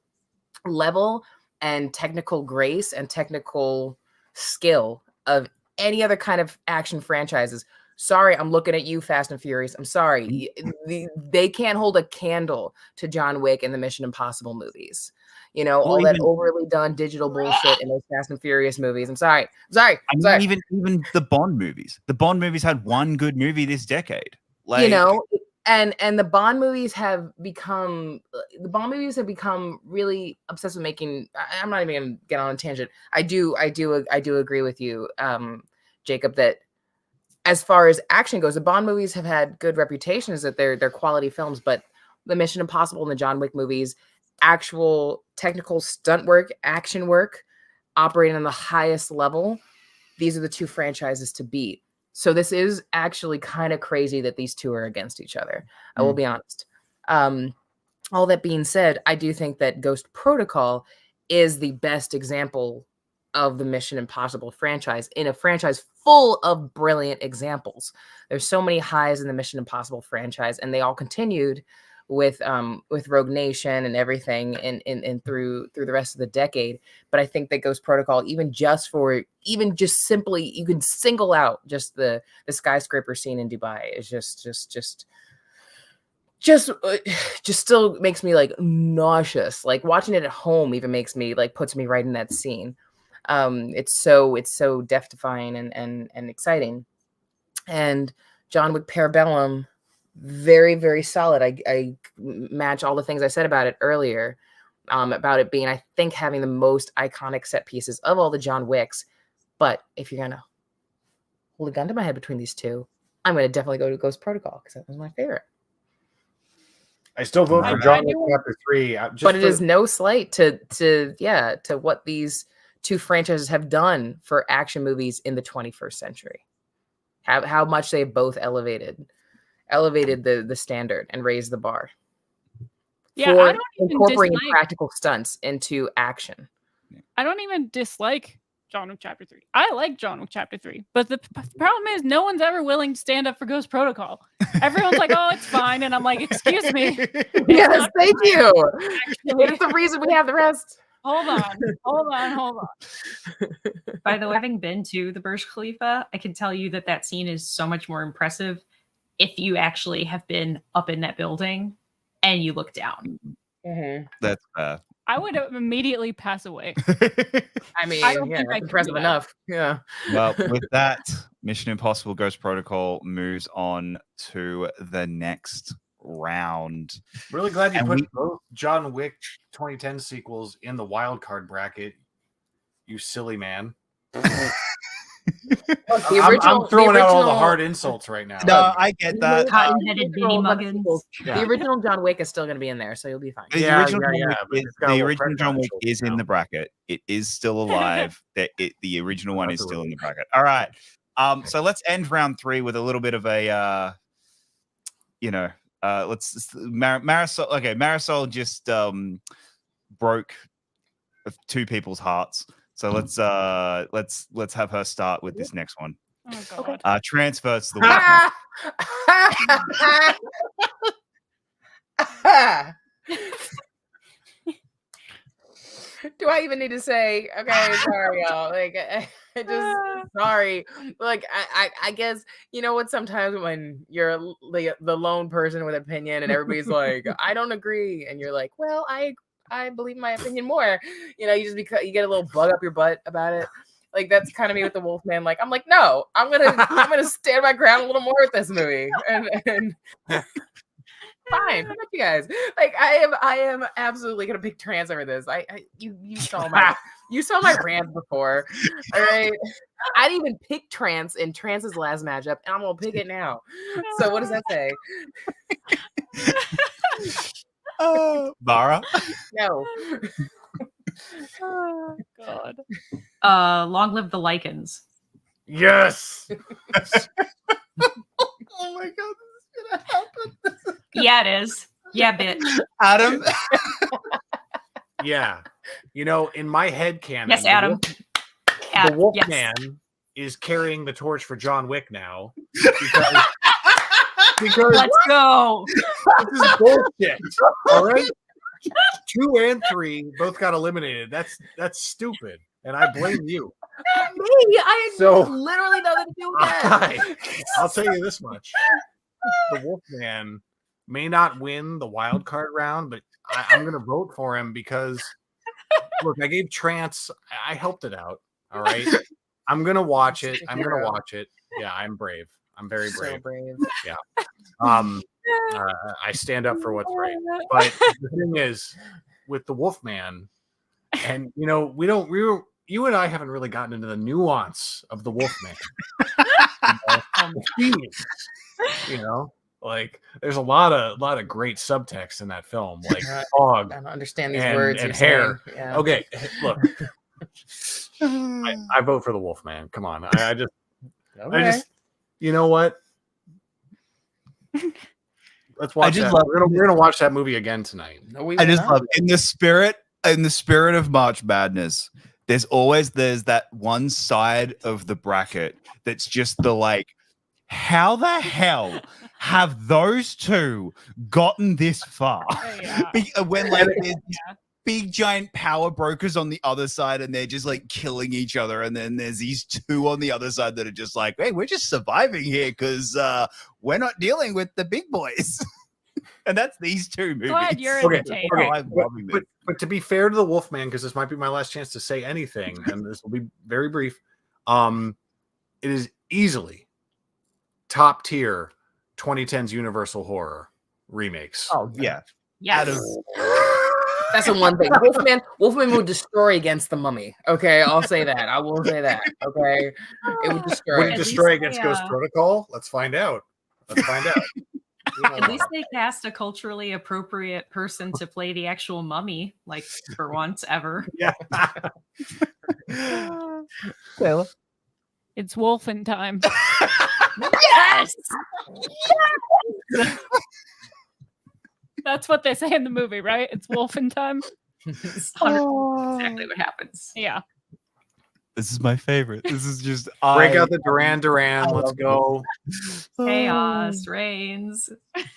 level and technical grace and technical skill of any other kind of action franchises. Sorry, I'm looking at you, Fast and Furious. I'm sorry. They can't hold a candle to John Wick and the Mission Impossible movies. You know, all that overly done digital bullshit in those Fast and Furious movies. I'm sorry. I mean, even the Bond movies. The Bond movies had one good movie this decade. Like, you know, and the Bond movies have become really obsessed with making. I'm not even gonna get on a tangent. I do agree with you, Jacob, that as far as action goes, the Bond movies have had good reputations that they're quality films, but the Mission Impossible and the John Wick movies, actual technical stunt work, action work, operating on the highest level, these are the two franchises to beat. So this is actually kind of crazy that these two are against each other. I will be honest. All that being said, I do think that Ghost Protocol is the best example of the Mission Impossible franchise, in a franchise full of brilliant examples. There's so many highs in the Mission Impossible franchise, and they all continued with Rogue Nation and everything and through the rest of the decade. But I think that Ghost Protocol, even just simply, you can single out just the skyscraper scene in Dubai is just still makes me like nauseous. Like watching it at home even makes me like, puts me right in that scene. It's so death-defying and exciting. And John Wick Parabellum, very, very solid. I match all the things I said about it earlier, about it being, I think, having the most iconic set pieces of all the John Wicks. But if you're gonna hold a gun to my head between these two, I'm gonna definitely go to Ghost Protocol because that was my favorite. I still vote for John Wick Chapter 3. But it is no slight to what these two franchises have done for action movies in the 21st century. How much they both elevated the standard and raised the bar. Yeah, for I don't even incorporating dislike practical stunts into action. I don't even dislike John Wick Chapter 3. I like John Wick Chapter 3, but the problem is no one's ever willing to stand up for Ghost Protocol. Everyone's like, "Oh, it's fine," and I'm like, "Excuse me." Yes, thank you. It's the reason we have the rest. Hold on. By the way, having been to the Burj Khalifa, I can tell you that scene is so much more impressive if you actually have been up in that building and you look down. Mm-hmm. That's I would immediately pass away. I mean, I don't think I that's could impressive do that. enough. Yeah. Well, with that, Mission Impossible Ghost Protocol moves on to the next round. Really glad you And put both John Wick 2010 sequels in the Wildcard bracket. You silly man. I'm throwing out all the hard insults right now. No, I get that. Cotton-headed Vinnie Muggins. The original John Wick is still going to be in there, so you'll be fine. The original John Wick is in the bracket. It is still alive. The original one is still in the bracket. All right. So let's end round 3 with a little bit of a, Marisol. Okay, Marisol just broke 2 people's hearts. So let's have her start with this next one. Oh God. Transfers to the Do I even need to say, okay, sorry, y'all. Like, I just, sorry. Like, I guess, you know what? Sometimes when you're the lone person with opinion and everybody's like, I don't agree. And you're like, well, I believe my opinion more. You know, you get a little bug up your butt about it. Like, that's kind of me with the Wolfman. Like, I'm like, no, I'm gonna stand my ground a little more with this movie. And fine, fuck you guys. Like, I am absolutely gonna pick trans over this. You saw my rant before. All right. I didn't even pick trans in Trans's last matchup, and I'm gonna pick it now. So what does that say? Mara? No. Oh God. Long live the lichens. Yes. Oh my God, this is gonna happen. Yeah, it is. Yeah, bitch. Adam? Yeah. You know, in my head canon, Yes, Adam. the Wolfman Yes. is carrying the torch for John Wick now. Because Let's go. this is bullshit. All right. 2 and 3 both got eliminated. That's stupid. and I blame you. Me, I had So- literally nothing to do with that. I'll tell you this much: the Wolfman may not win the wild card round, but I'm going to vote for him because, look, I gave Trance. I helped it out. All right, I'm going to watch it. I'm going to watch it. Yeah, I'm brave. I'm very brave. So brave. I stand up for what's right. But the thing is, with the Wolfman, and you and I haven't really gotten into the nuance of the Wolfman. Like there's a lot of great subtext in that film, like fog. I don't understand these and, words and you're hair. saying. Yeah. Okay, look, I vote for the Wolfman. Come on, I just, you know what? Let's watch that. We're gonna watch that movie again tonight. No, I just love in the spirit of March Madness. There's that one side of the bracket that's just the like, how the hell have those two gotten this far? When like there's big giant power brokers on the other side and they're just like killing each other, and then there's these two on the other side that are just like, hey, we're just surviving here because we're not dealing with the big boys. And that's these two movies. Glad you're entertained. But to be fair to the Wolfman, because this might be my last chance to say anything, and this will be very brief, it is easily top tier 2010's Universal Horror remakes. Oh yeah. Yes. That's the one thing. Wolfman would destroy against the Mummy. Okay, I'll say that. I will say that. Okay, it would destroy. Would it destroy against Ghost Protocol? Let's find out. At least they cast a culturally appropriate person to play the actual mummy, like for once ever. Yeah. It's Wolfen time. Yes. That's what they say in the movie, right? It's Wolfen time. It's 100% exactly what happens. Yeah. This is my favorite. This is just break out the Duran Duran. Let's go. Chaos reigns.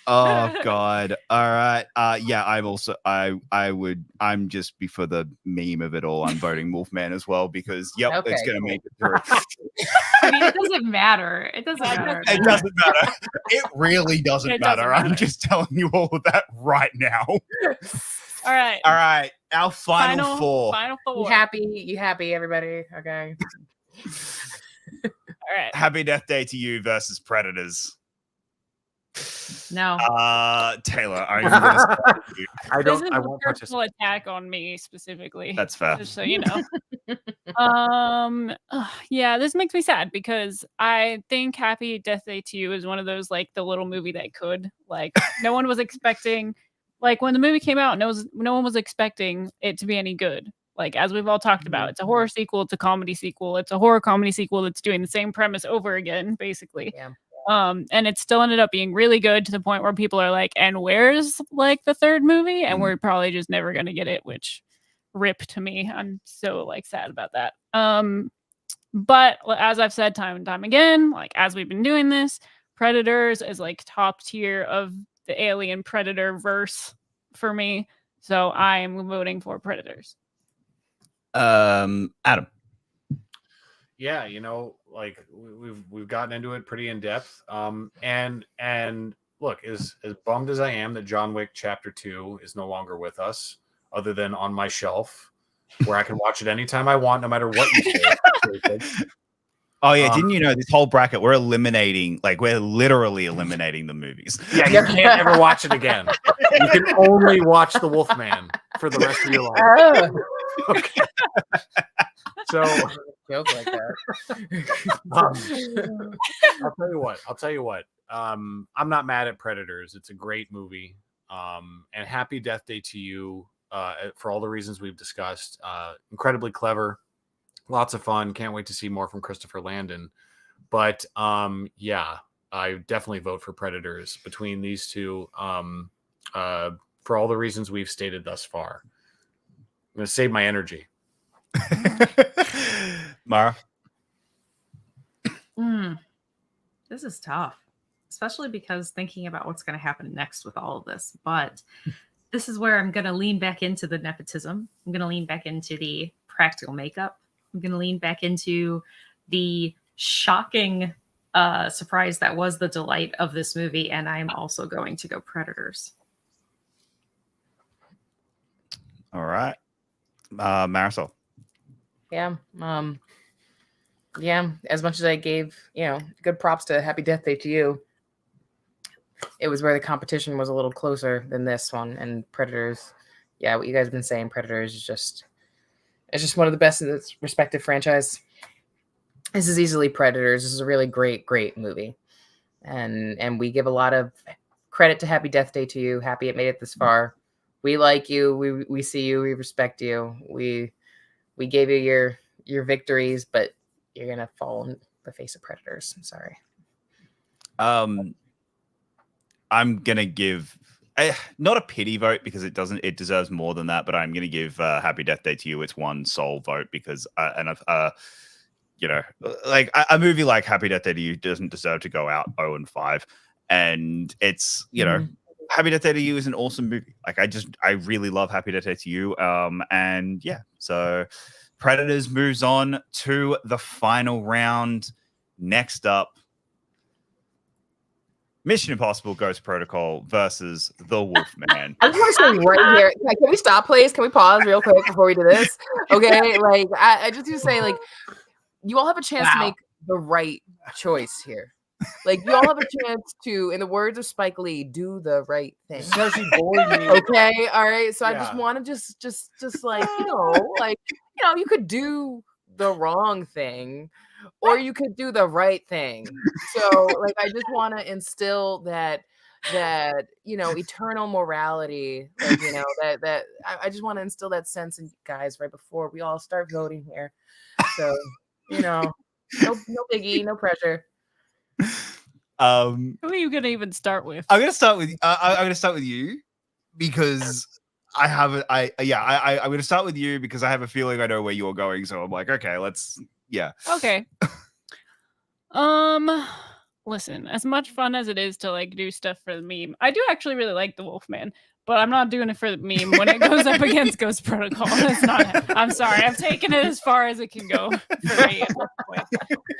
Oh God. All right. Yeah, I'm just before the meme of it all, I'm voting Wolfman as well because it's gonna make it through. I mean, it doesn't matter. It doesn't matter. It doesn't matter. It really doesn't matter. I'm just telling you all of that right now. All right. Our final four. Final four. You happy, everybody? Okay. All right. Happy Death Day to You versus Predators. No. Taylor, I'm gonna start with you. This is a personal attack on me specifically. That's fair. Just so you know. Yeah, this makes me sad because I think Happy Death Day to You is one of those like the little movie that could. Like no one was expecting. Like when the movie came out, no one was expecting it to be any good. Like as we've all talked about, it's a horror sequel, it's a comedy sequel, it's a horror comedy sequel that's doing the same premise over again, basically. Yeah. And it still ended up being really good to the point where people are like, and where's like the third movie? And we're probably just never gonna get it, which rip to me. I'm so like sad about that. But as I've said time and time again, like as we've been doing this, Predators is like top tier of the Alien Predator verse for me. So I am voting for Predators. Adam. Yeah, like we've gotten into it pretty in depth. And look, as bummed as I am that John Wick Chapter 2 is no longer with us, other than on my shelf, where I can watch it anytime I want, no matter what you say. Oh yeah, didn't you know this whole bracket we're literally eliminating the movies. Yeah, you can't ever watch it again. You can only watch The Wolfman for the rest of your life. Oh. Okay. So joke like that. I'll tell you what. I'm not mad at Predators. It's a great movie. And Happy Death Day to You, for all the reasons we've discussed. Incredibly clever. Lots of fun. Can't wait to see more from Christopher Landon. But yeah, I definitely vote for Predators between these two for all the reasons we've stated thus far. I'm going to save my energy. Mara? This is tough, especially because thinking about what's going to happen next with all of this. But this is where I'm going to lean back into the nepotism. I'm going to lean back into the practical makeup. I'm going to lean back into the shocking surprise that was the delight of this movie, and I'm also going to go Predators. All right. Marisol. Yeah. Yeah. As much as I gave, good props to Happy Death Day to you, it was where the competition was a little closer than this one. And Predators, yeah, what you guys have been saying, Predators is it's just one of the best in its respective franchise. This is easily Predators. This is a really great, great movie. And we give a lot of credit to Happy Death Day to you. Happy it made it this far. We like you. We see you. We respect you. We gave you your victories, but you're gonna fall in the face of Predators. I'm sorry. I'm gonna give not a pity vote because it deserves more than that, but I'm gonna give Happy Death Day to you its one sole vote because like a movie like Happy Death Day to You doesn't deserve to go out 0-5, and it's Happy Death Day to You is an awesome movie. Like I really love Happy Death Day to You. And yeah, so Predators moves on to the final round. Next up, Mission Impossible Ghost Protocol versus The Wolfman. I just want to say right here, like, can we stop, please? Can we pause real quick before we do this? Okay, like I just want to say, like, you all have a chance to make the right choice here. Like, you all have a chance to, in the words of Spike Lee, do the right thing. Okay, all right. So I just want to just like, you could do the wrong thing, or you could do the right thing. So, like, I just want to instill that eternal morality. Like, that I just want to instill that sense in you guys right before we all start voting here. So, no biggie, no pressure. Who are you gonna even start with? I'm gonna start with you because I'm gonna start with you because I have a feeling I know where you're going. So I'm like, okay, okay. Listen, as much fun as it is to like do stuff for the meme, I do actually really like the Wolfman, but I'm not doing it for the meme when it goes up against Ghost Protocol. That's not. I'm sorry, I've taken it as far as it can go for me at this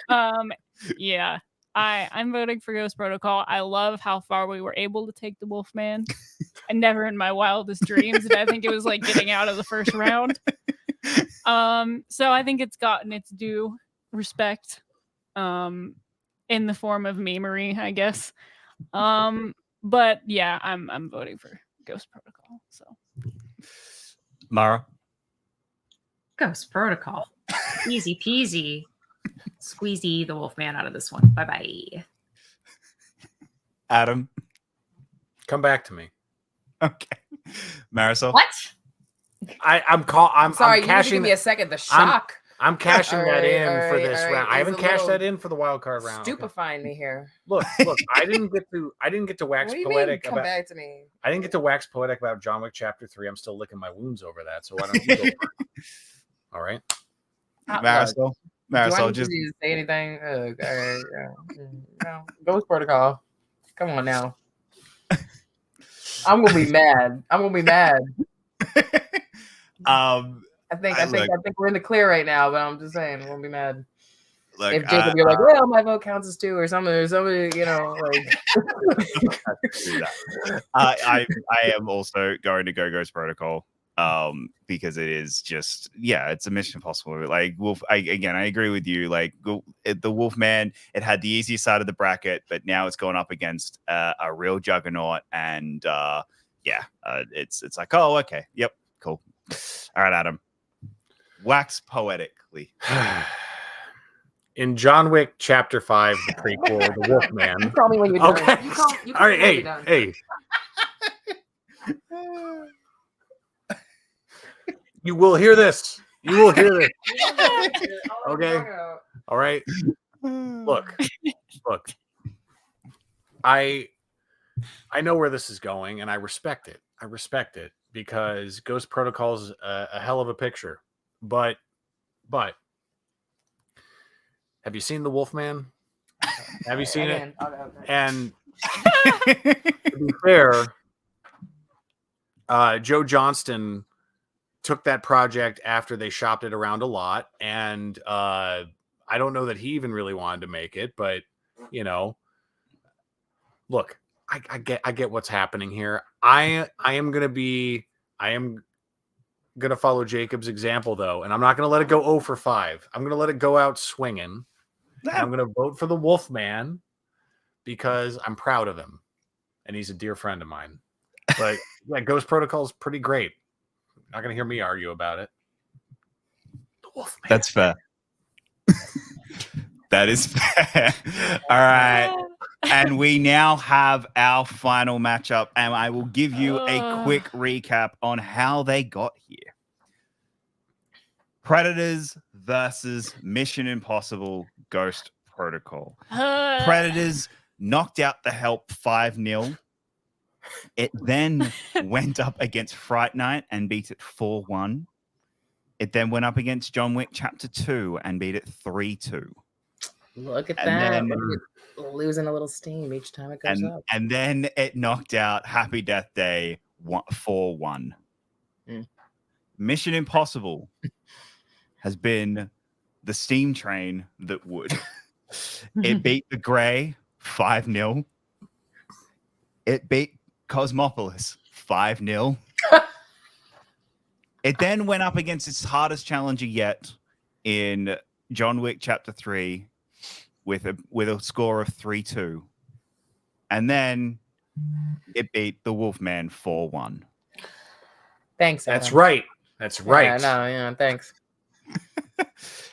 point. Yeah. I'm voting for Ghost Protocol. I love how far we were able to take the Wolfman. And never in my wildest dreams did I think it was like getting out of the first round. So I think it's gotten its due respect in the form of memery, I guess. But yeah, I'm voting for Ghost Protocol. So Mara. Ghost Protocol. Easy peasy. Squeezy the Wolfman out of this one. Bye-bye. Adam. Come back to me. Okay. Marisol. What? I'm sorry, I'm you need to give me a second. The shock. I'm cashing that in for this all right. round. I haven't cashed that in for the wild card round. Stupefying me here. Look, I didn't get to wax What do you poetic mean, come back to me? I didn't get to wax poetic about John Wick Chapter 3. I'm still licking my wounds over that. So why don't you go first? All right. Marisol. Marisol, just say anything. Ghost Protocol. Come on now. I'm gonna be mad. I think we're in the clear right now, but I'm just saying I'm gonna be mad. Look, if Jacob, you're like, well, my vote counts as 2 or something, like. I am also going to go Ghost Protocol. Because it is just, it's a Mission Impossible. Like I agree with you. Like the Wolfman, it had the easy side of the bracket, but now it's going up against a real juggernaut, and it's like, oh, okay, yep, cool. All right, Adam, wax poetically. In John Wick Chapter 5, the prequel, the Wolfman. You call me when you're done. Okay. All right, hey. You will hear this. Okay. All right. Look. I know where this is going, and I respect it because Ghost Protocol is a hell of a picture. But have you seen The Wolfman? Have you seen it? Okay. And to be fair, Joe Johnston took that project after they shopped it around a lot, and I don't know that he even really wanted to make it, but look, I get what's happening here. I am gonna follow Jacob's example though, and I'm not gonna let it go 0 for 5. I'm gonna let it go out swinging. And I'm gonna vote for the Wolfman because I'm proud of him, and he's a dear friend of mine. But yeah, Ghost Protocol is pretty great. Not gonna hear me argue about it. The Wolfman. That's fair. That is fair. All right. And we now have our final matchup, and I will give you a quick recap on how they got here. Predators versus Mission Impossible Ghost Protocol. Predators knocked out the Help 5-0. It then went up against Fright Night and beat it 4-1. It then went up against John Wick Chapter 2 and beat it 3-2. Look at And that. then- Losing a little steam each time it goes up. And then it knocked out Happy Death Day 4-1. Mission Impossible has been the steam train that would. It beat The Grey 5-0. It beat Cosmopolis 5-0. It then went up against its hardest challenger yet in John Wick Chapter 3 with a score of 3-2. And then it beat the Wolfman 4-1. Thanks. That's Adam. right. That's right. Thanks.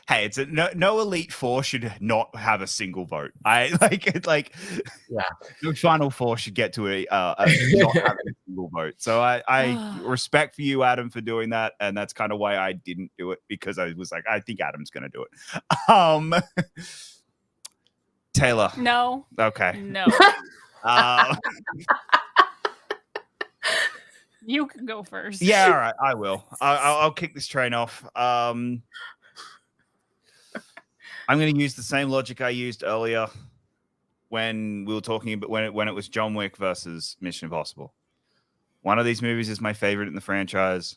Hey, it's no Elite Four should not have a single vote. I like it. Like, Yeah. No Final Four should get to not have a single vote. So I respect for you, Adam, for doing that, and that's kind of why I didn't do it, because I was like, I think Adam's gonna do it. Taylor. No. Okay. No. You can go first. Yeah, all right, I will. I'll kick this train off. I'm going to use the same logic I used earlier when we were talking about when it was John Wick versus Mission Impossible. One of these movies is my favorite in the franchise.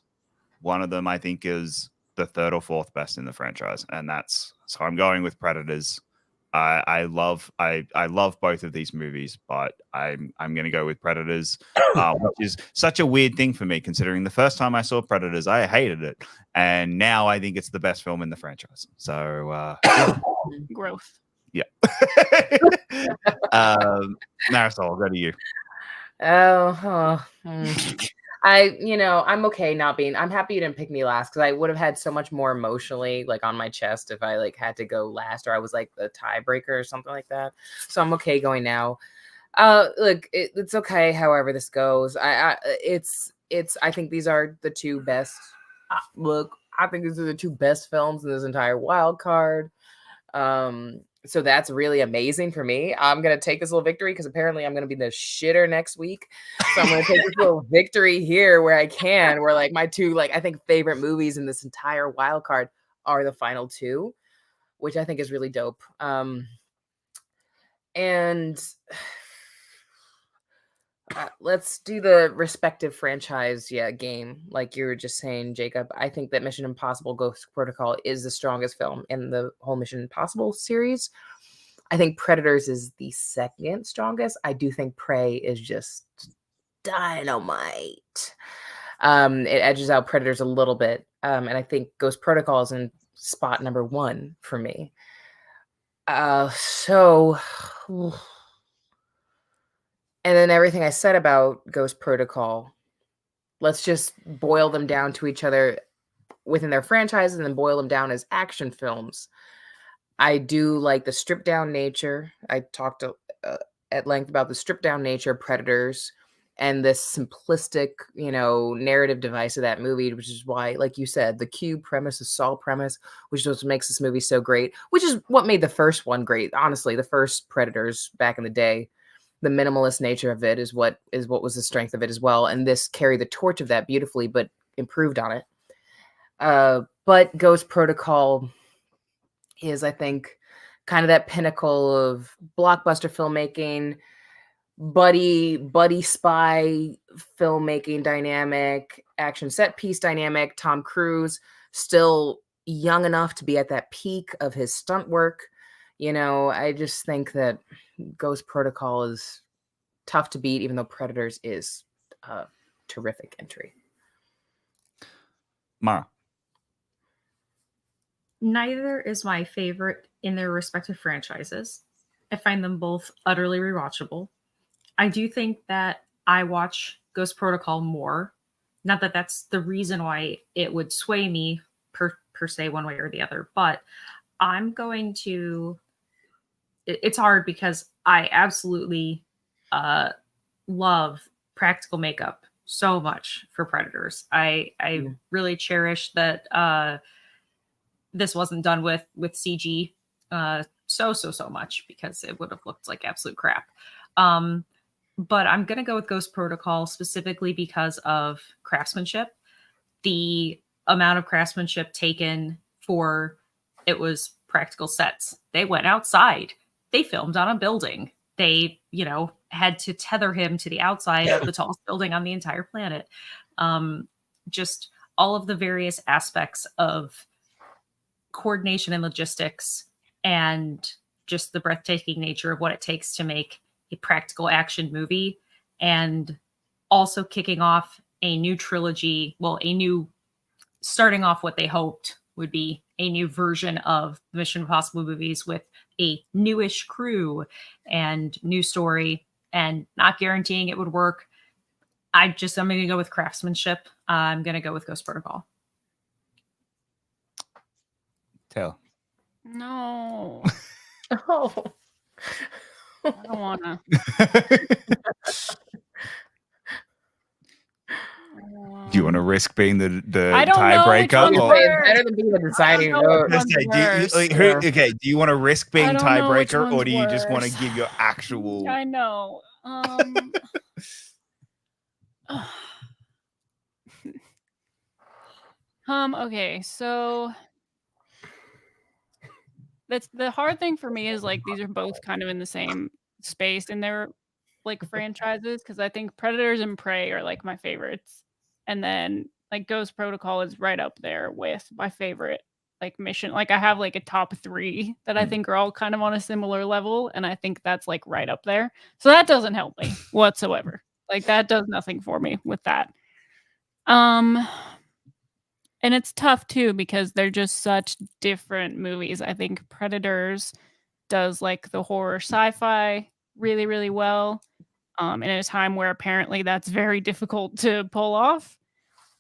One of them I think is the third or fourth best in the franchise, and so I'm going with Predators. I love both of these movies, but I'm going to go with Predators, which is such a weird thing for me, considering the first time I saw Predators, I hated it, and now I think it's the best film in the franchise. So Growth. Yeah. Marisol, I'll go to you. I'm okay not being. I'm happy you didn't pick me last, because I would have had so much more emotionally like on my chest if I like had to go last, or I was like the tiebreaker or something like that. So I'm okay going now. Look, it's okay however this goes. I think these are the two best. I think these are the two best films in this entire wild card. So that's really amazing for me. I'm going to take this little victory because apparently I'm going to be the shitter next week. So I'm going to take this little victory here where I can, where like my two, like I think favorite movies in this entire wild card are the final two, which I think is really dope. Let's do the respective franchise game. Like you were just saying, Jacob, I think that Mission Impossible Ghost Protocol is the strongest film in the whole Mission Impossible series. I think Predators is the second strongest. I do think Prey is just dynamite. It edges out Predators a little bit. And I think Ghost Protocol is in spot number 1 for me. And then everything I said about Ghost Protocol, let's just boil them down to each other within their franchise and then boil them down as action films. I do like the stripped down nature. I talked at length about the stripped down nature of Predators and this simplistic, narrative device of that movie, which is why, like you said, the Q premise, the Saul premise, which is what makes this movie so great, which is what made the first one great. Honestly, the first Predators back in the day. The minimalist nature of it is what was the strength of it as well. And this carried the torch of that beautifully, but improved on it. But Ghost Protocol is, I think, kind of that pinnacle of blockbuster filmmaking buddy spy filmmaking dynamic, action set piece dynamic. Tom Cruise still young enough to be at that peak of his stunt work. I just think that Ghost Protocol is tough to beat, even though Predators is a terrific entry. Mara. Neither is my favorite in their respective franchises. I find them both utterly rewatchable. I do think that I watch Ghost Protocol more. Not that that's the reason why it would sway me per se one way or the other, but I'm going to... It's hard because I absolutely love practical makeup so much for Predators. I really cherish that this wasn't done with CG so much, because it would have looked like absolute crap. But I'm going to go with Ghost Protocol specifically because of craftsmanship. The amount of craftsmanship taken for it was practical sets. They went outside. They filmed on a building. They, had to tether him to the outside of the tallest building on the entire planet. Just all of the various aspects of coordination and logistics, and just the breathtaking nature of what it takes to make a practical action movie, and also kicking off a new trilogy. Well, starting off what they hoped would be a new version of the Mission Impossible movies with a newish crew and new story, and not guaranteeing it would work. I'm going to go with craftsmanship. I'm going to go with Ghost Protocol. Tell. No. Oh. I don't want to. Do you want to risk being the I don't know which tiebreaker? one's Or... worse. Better than being the deciding I don't know vote. which one's worse. Do you want to risk being I don't know which tiebreaker, or one's do you just want to worse. give your actual? I know. Okay, so that's the hard thing for me is like these are both kind of in the same space in their like franchises, because I think Predators and Prey are like my favorites, and then like Ghost Protocol is right up there with my favorite like mission. Like I have like a top 3 that I think are all kind of on a similar level, and I think that's like right up there. So that doesn't help me whatsoever. Like that does nothing for me with that. And it's tough too because they're just such different movies. I think Predators does like the horror sci-fi really, really well. In a time where apparently that's very difficult to pull off.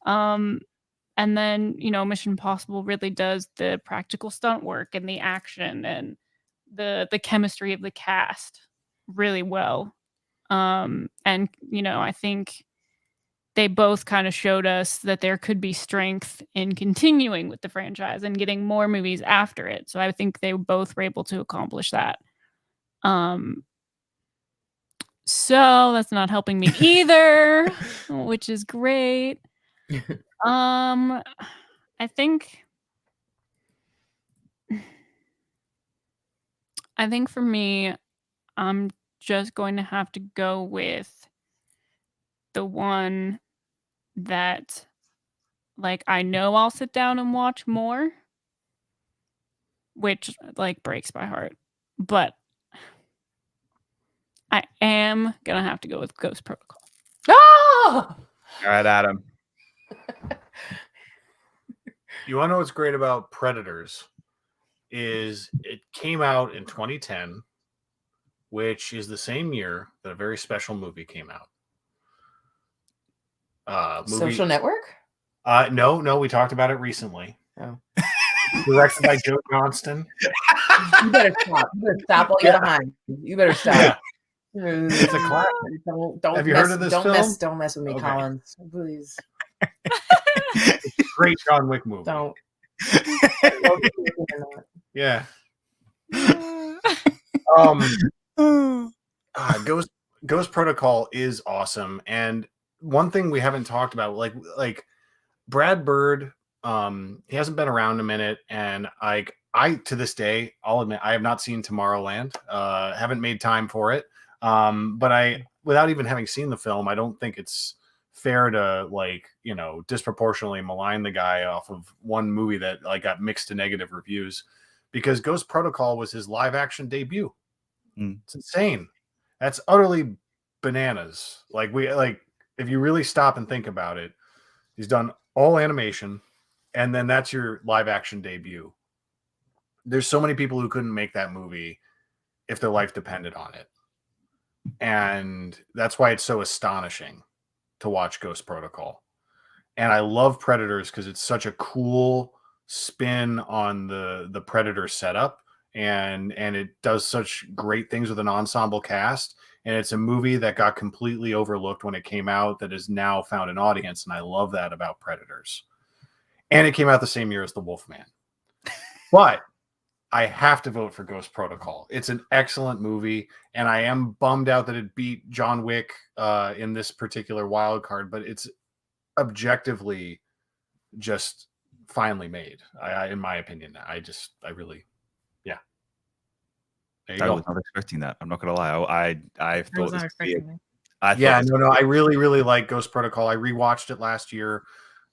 And then, Mission Impossible really does the practical stunt work and the action and the chemistry of the cast really well. And, I think they both kind of showed us that there could be strength in continuing with the franchise and getting more movies after it. So I think they both were able to accomplish that. So that's not helping me either, which is great. I think for me, I'm just going to have to go with the one that like I know I'll sit down and watch more, which like breaks my heart. But I am gonna have to go with Ghost Protocol. Oh! All right, Adam. You want to know what's great about Predators is it came out in 2010, which is the same year that a very special movie came out. Social Network? No, we talked about it recently. Oh. Directed by Joe Johnston. You better stop. You better stop while you're behind. You better stop. Yeah. It's a classic. Don't Have you mess, heard of this don't film? Don't mess with me, Okay. Collins. Please. It's a great John Wick movie. Don't. Yeah. Ghost Protocol is awesome, and one thing we haven't talked about, like Brad Bird, he hasn't been around a minute, and I to this day, I'll admit I have not seen Tomorrowland. Haven't made time for it. But without even having seen the film, I don't think it's fair to disproportionately malign the guy off of one movie that got mixed to negative reviews, because Ghost Protocol was his live action debut. It's insane. That's utterly bananas. If you really stop and think about it, he's done all animation, and then that's your live action debut. There's so many people who couldn't make that movie if their life depended on it. And that's why it's so astonishing to watch Ghost Protocol. And I love Predators because it's such a cool spin on the Predator setup, and it does such great things with an ensemble cast. And it's a movie that got completely overlooked when it came out that has now found an audience, and I love that about Predators. And it came out the same year as The Wolfman. But I have to vote for Ghost Protocol. It's an excellent movie, and I am bummed out that it beat John Wick in this particular wild card, but it's objectively just finely made. In my opinion, I really, yeah. There you I go. was not expecting that. I'm not gonna lie. I thought this would be I really, really like Ghost Protocol. I rewatched it last year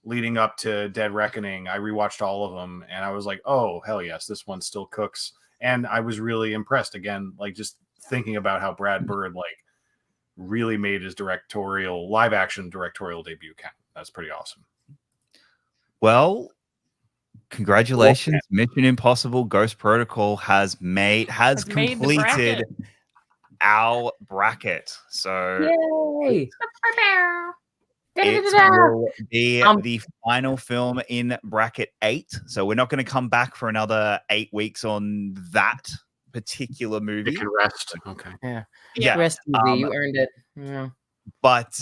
leading up to Dead Reckoning. I rewatched all of them, and I was like, oh, hell yes, this one still cooks. And I was really impressed again, just thinking about how Brad Bird really made his live action directorial debut count. That's pretty awesome. Well, congratulations. Mission Impossible Ghost Protocol has completed our bracket. So Yay! it will be the final film in bracket 8. So we're not going to come back for another 8 weeks on that particular movie. You can rest. Okay. Yeah. Rest easy. You earned it. Yeah. But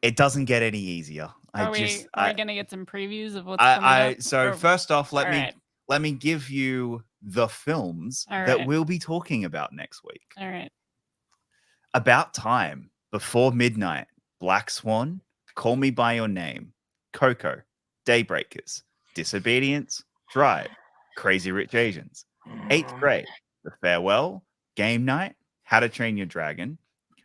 it doesn't get any easier. Are we going to get some previews of what's coming up? So first off, let me give you the films that we'll be talking about next week. All right. About Time, Before Midnight, Black Swan, Call Me By Your Name, Coco, Daybreakers, Disobedience, Drive, Crazy Rich Asians, 8th Grade, The Farewell, Game Night, How to Train Your Dragon,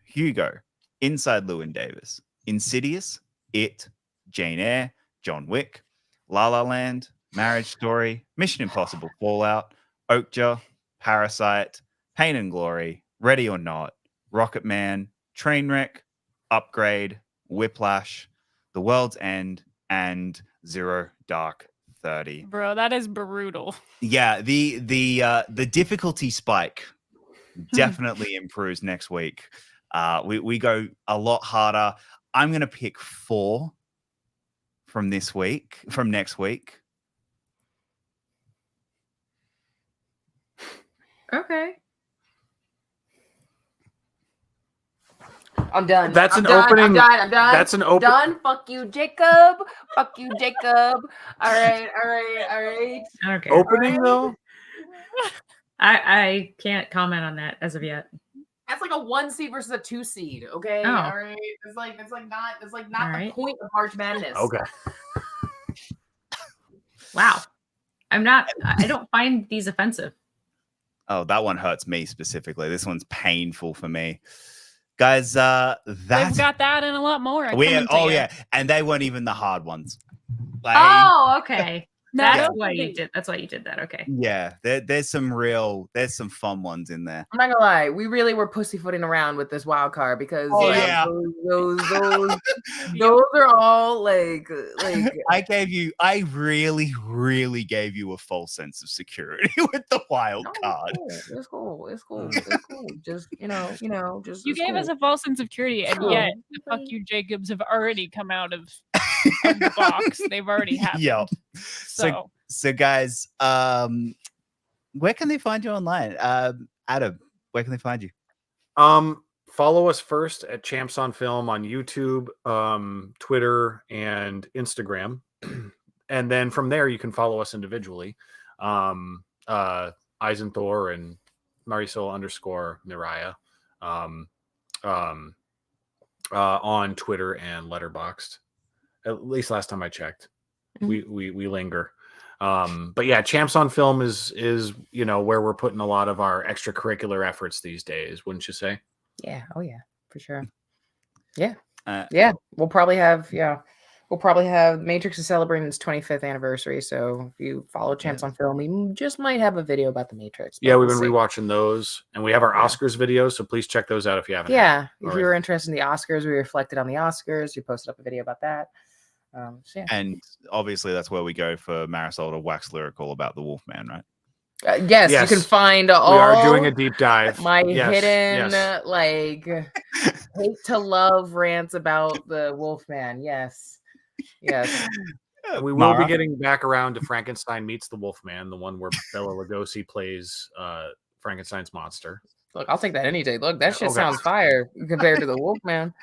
Hugo, Inside Llewyn Davis, Insidious, It, Jane Eyre, John Wick, La La Land, Marriage Story, Mission Impossible Fallout, Okja, Parasite, Pain and Glory, Ready or Not, Rocket Man, Trainwreck, Upgrade, Whiplash, The World's End, and Zero Dark 30. Bro, that is brutal. Yeah, the difficulty spike definitely improves next week. We go a lot harder. I'm gonna pick 4 from next week. Okay. I'm done. That's I'm an done. opening. I'm done. I'm done. That's an open. Done. Fuck you, Jacob. Fuck you, Jacob. All right. Okay. Opening though. I can't comment on that as of yet. That's like a 1 seed versus a 2 seed. Okay. Oh. All right. It's like not the point of March Madness. Okay. Wow. I don't find these offensive. Oh, that one hurts me specifically. This one's painful for me. Guys, They've got that and a lot more. Yeah, and they weren't even the hard ones. Okay. That's why you did that. Okay. Yeah, there's some fun ones in there. I'm not gonna lie, we really were pussyfooting around with this wild card because those are all like I really gave you a false sense of security with the wild card. It's cool. Just you gave us a false sense of security, and yet the fuck you Jacobs have already come out of the box. They've already happened. Yep. So guys, where can they find you online? Adam, where can they find you? Follow us first at Champs on Film on YouTube, Twitter, and Instagram. And then from there, you can follow us individually. Eisenthor and Marisol _ Nariah on Twitter and Letterboxd. At least last time I checked. We linger. But yeah, Champs on Film is where we're putting a lot of our extracurricular efforts these days, wouldn't you say? Yeah. Oh yeah, for sure. Yeah. Uh, Yeah. We'll probably have Matrix is celebrating its 25th anniversary. So if you follow Champs on Film, we just might have a video about the Matrix. Yeah, but we've we'll been see. rewatching those, and we have our Yeah. Oscars videos, so please check those out if you haven't. Yeah. If already. you were interested in the Oscars, we reflected on the Oscars. We posted up a video about that. So yeah. And obviously, that's where we go for Marisol to wax lyrical about the Wolfman, right? Yes, Yes. you can find all. We are doing a deep dive. My Yes, hidden yes. hate to love rants about the Wolfman. Yes. We will Mara? be getting back around to Frankenstein Meets the Wolfman, the one where Bela Lugosi plays Frankenstein's monster. Look, I'll take that any day. Look, that shit Okay. sounds fire compared to the Wolfman.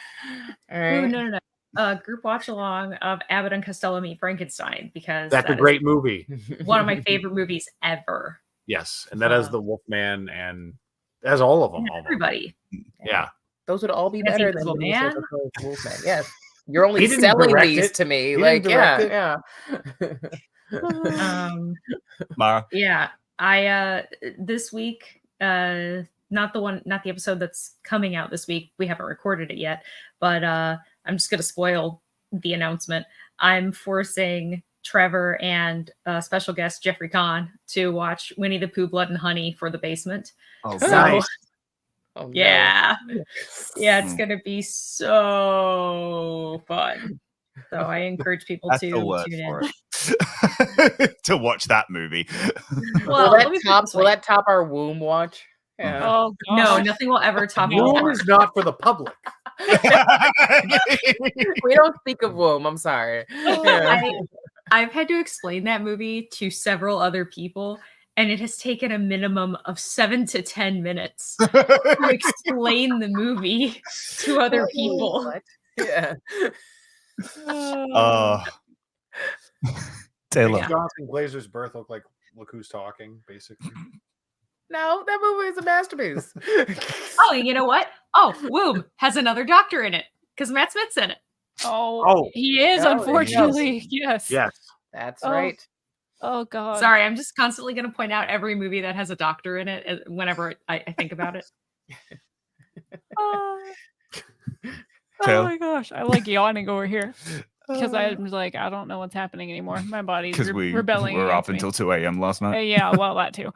All right. Ooh, no. Group watch along of Abbott and Costello Meet Frankenstein, because That's a that is great movie. one of my favorite movies ever. Yes, and that has the Wolfman and it has all of them. Almost. Everybody. Yeah. Those would all be Has better Invisible than Man? the Wolfman. Yes. You're only He didn't selling direct these it. to me. He Like, didn't yeah. Mara? Yeah. I this week, not the episode that's coming out this week. We haven't recorded it yet, but I'm just gonna spoil the announcement. I'm forcing Trevor and special guest Jeffrey Kahn to watch Winnie the Pooh, Blood and Honey for the basement. Oh, So, nice. Oh, no. yeah, it's gonna be so fun. So I encourage people That's to the word tune for in. it. To watch that movie. Well, let me put it this Will way. that top our womb watch? Yeah. Oh No, gosh. nothing will ever top Room Wildcard. is not for the public. We don't speak of womb. I'm sorry. Yeah. I've had to explain that movie to several other people, and it has taken a minimum of 7 to 10 minutes to explain the movie to other people. Yeah. Taylor. Yeah. Jonathan Glazer's birth look who's talking, basically. No, that movie is a masterpiece. Oh, you know what? Oh, Womb has another doctor in it because Matt Smith's in it. Oh. He is, No, unfortunately. Yes. Yes. That's Oh. right. Oh god. Sorry, I'm just constantly going to point out every movie that has a doctor in it whenever I think about it. Oh Tail. my gosh. I'm like yawning over here. Because I'm like, I don't know what's happening anymore. My body's Because we rebelling. were up against me. until 2 a.m. last night. Yeah, well, that too.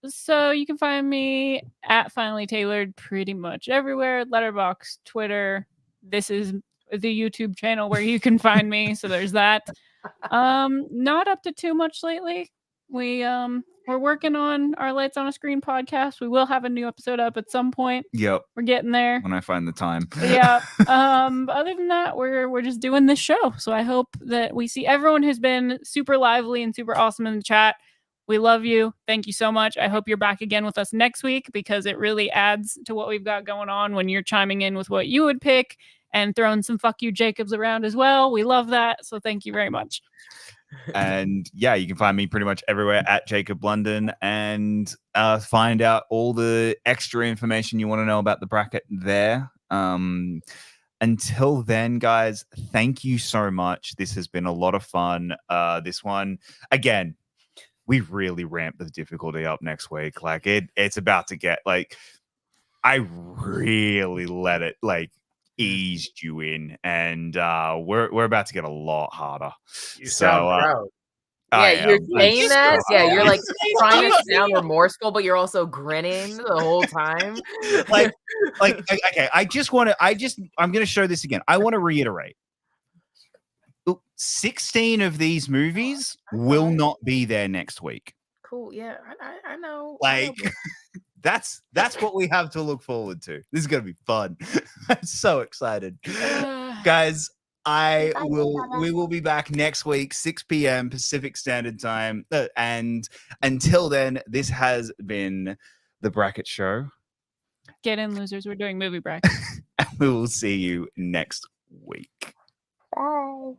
So you can find me at Finally Tailored pretty much everywhere. Letterboxd, Twitter. This is the YouTube channel where you can find me. So there's that. Not up to too much lately. We're working on our Lights on a Screen podcast. We will have a new episode up at some point. Yep. We're getting there. When I find the time. Yeah. Other than that, we're just doing this show. So I hope that we see everyone who's been super lively and super awesome in the chat. We love you. Thank you so much. I hope you're back again with us next week, because it really adds to what we've got going on when you're chiming in with what you would pick and throwing some fuck you Jacobs around as well. We love that. So thank you very much. And yeah, you can find me pretty much everywhere at Jacob London, and find out all the extra information you want to know about the bracket there. Until then, guys, thank you so much. This has been a lot of fun. This one, again, we really ramped the difficulty up next week. Like it's about to get like, I really let it like eased you in, and we're about to get a lot harder. You sound proud. Yeah, you're saying that. so Yeah, you're like trying to Juicy. sound remorseful, but you're also grinning the whole time. like okay, I'm gonna show this again. I want to reiterate, 16 of these movies will not be there next week. Cool. Yeah, I know. Like that's what we have to look forward to. This is gonna be fun. I'm so excited. Guys, we will be back next week, 6 p.m. Pacific Standard Time. And until then, this has been the Bracket Show. Get in, losers. We're doing movie brackets. And we will see you next week. Bye.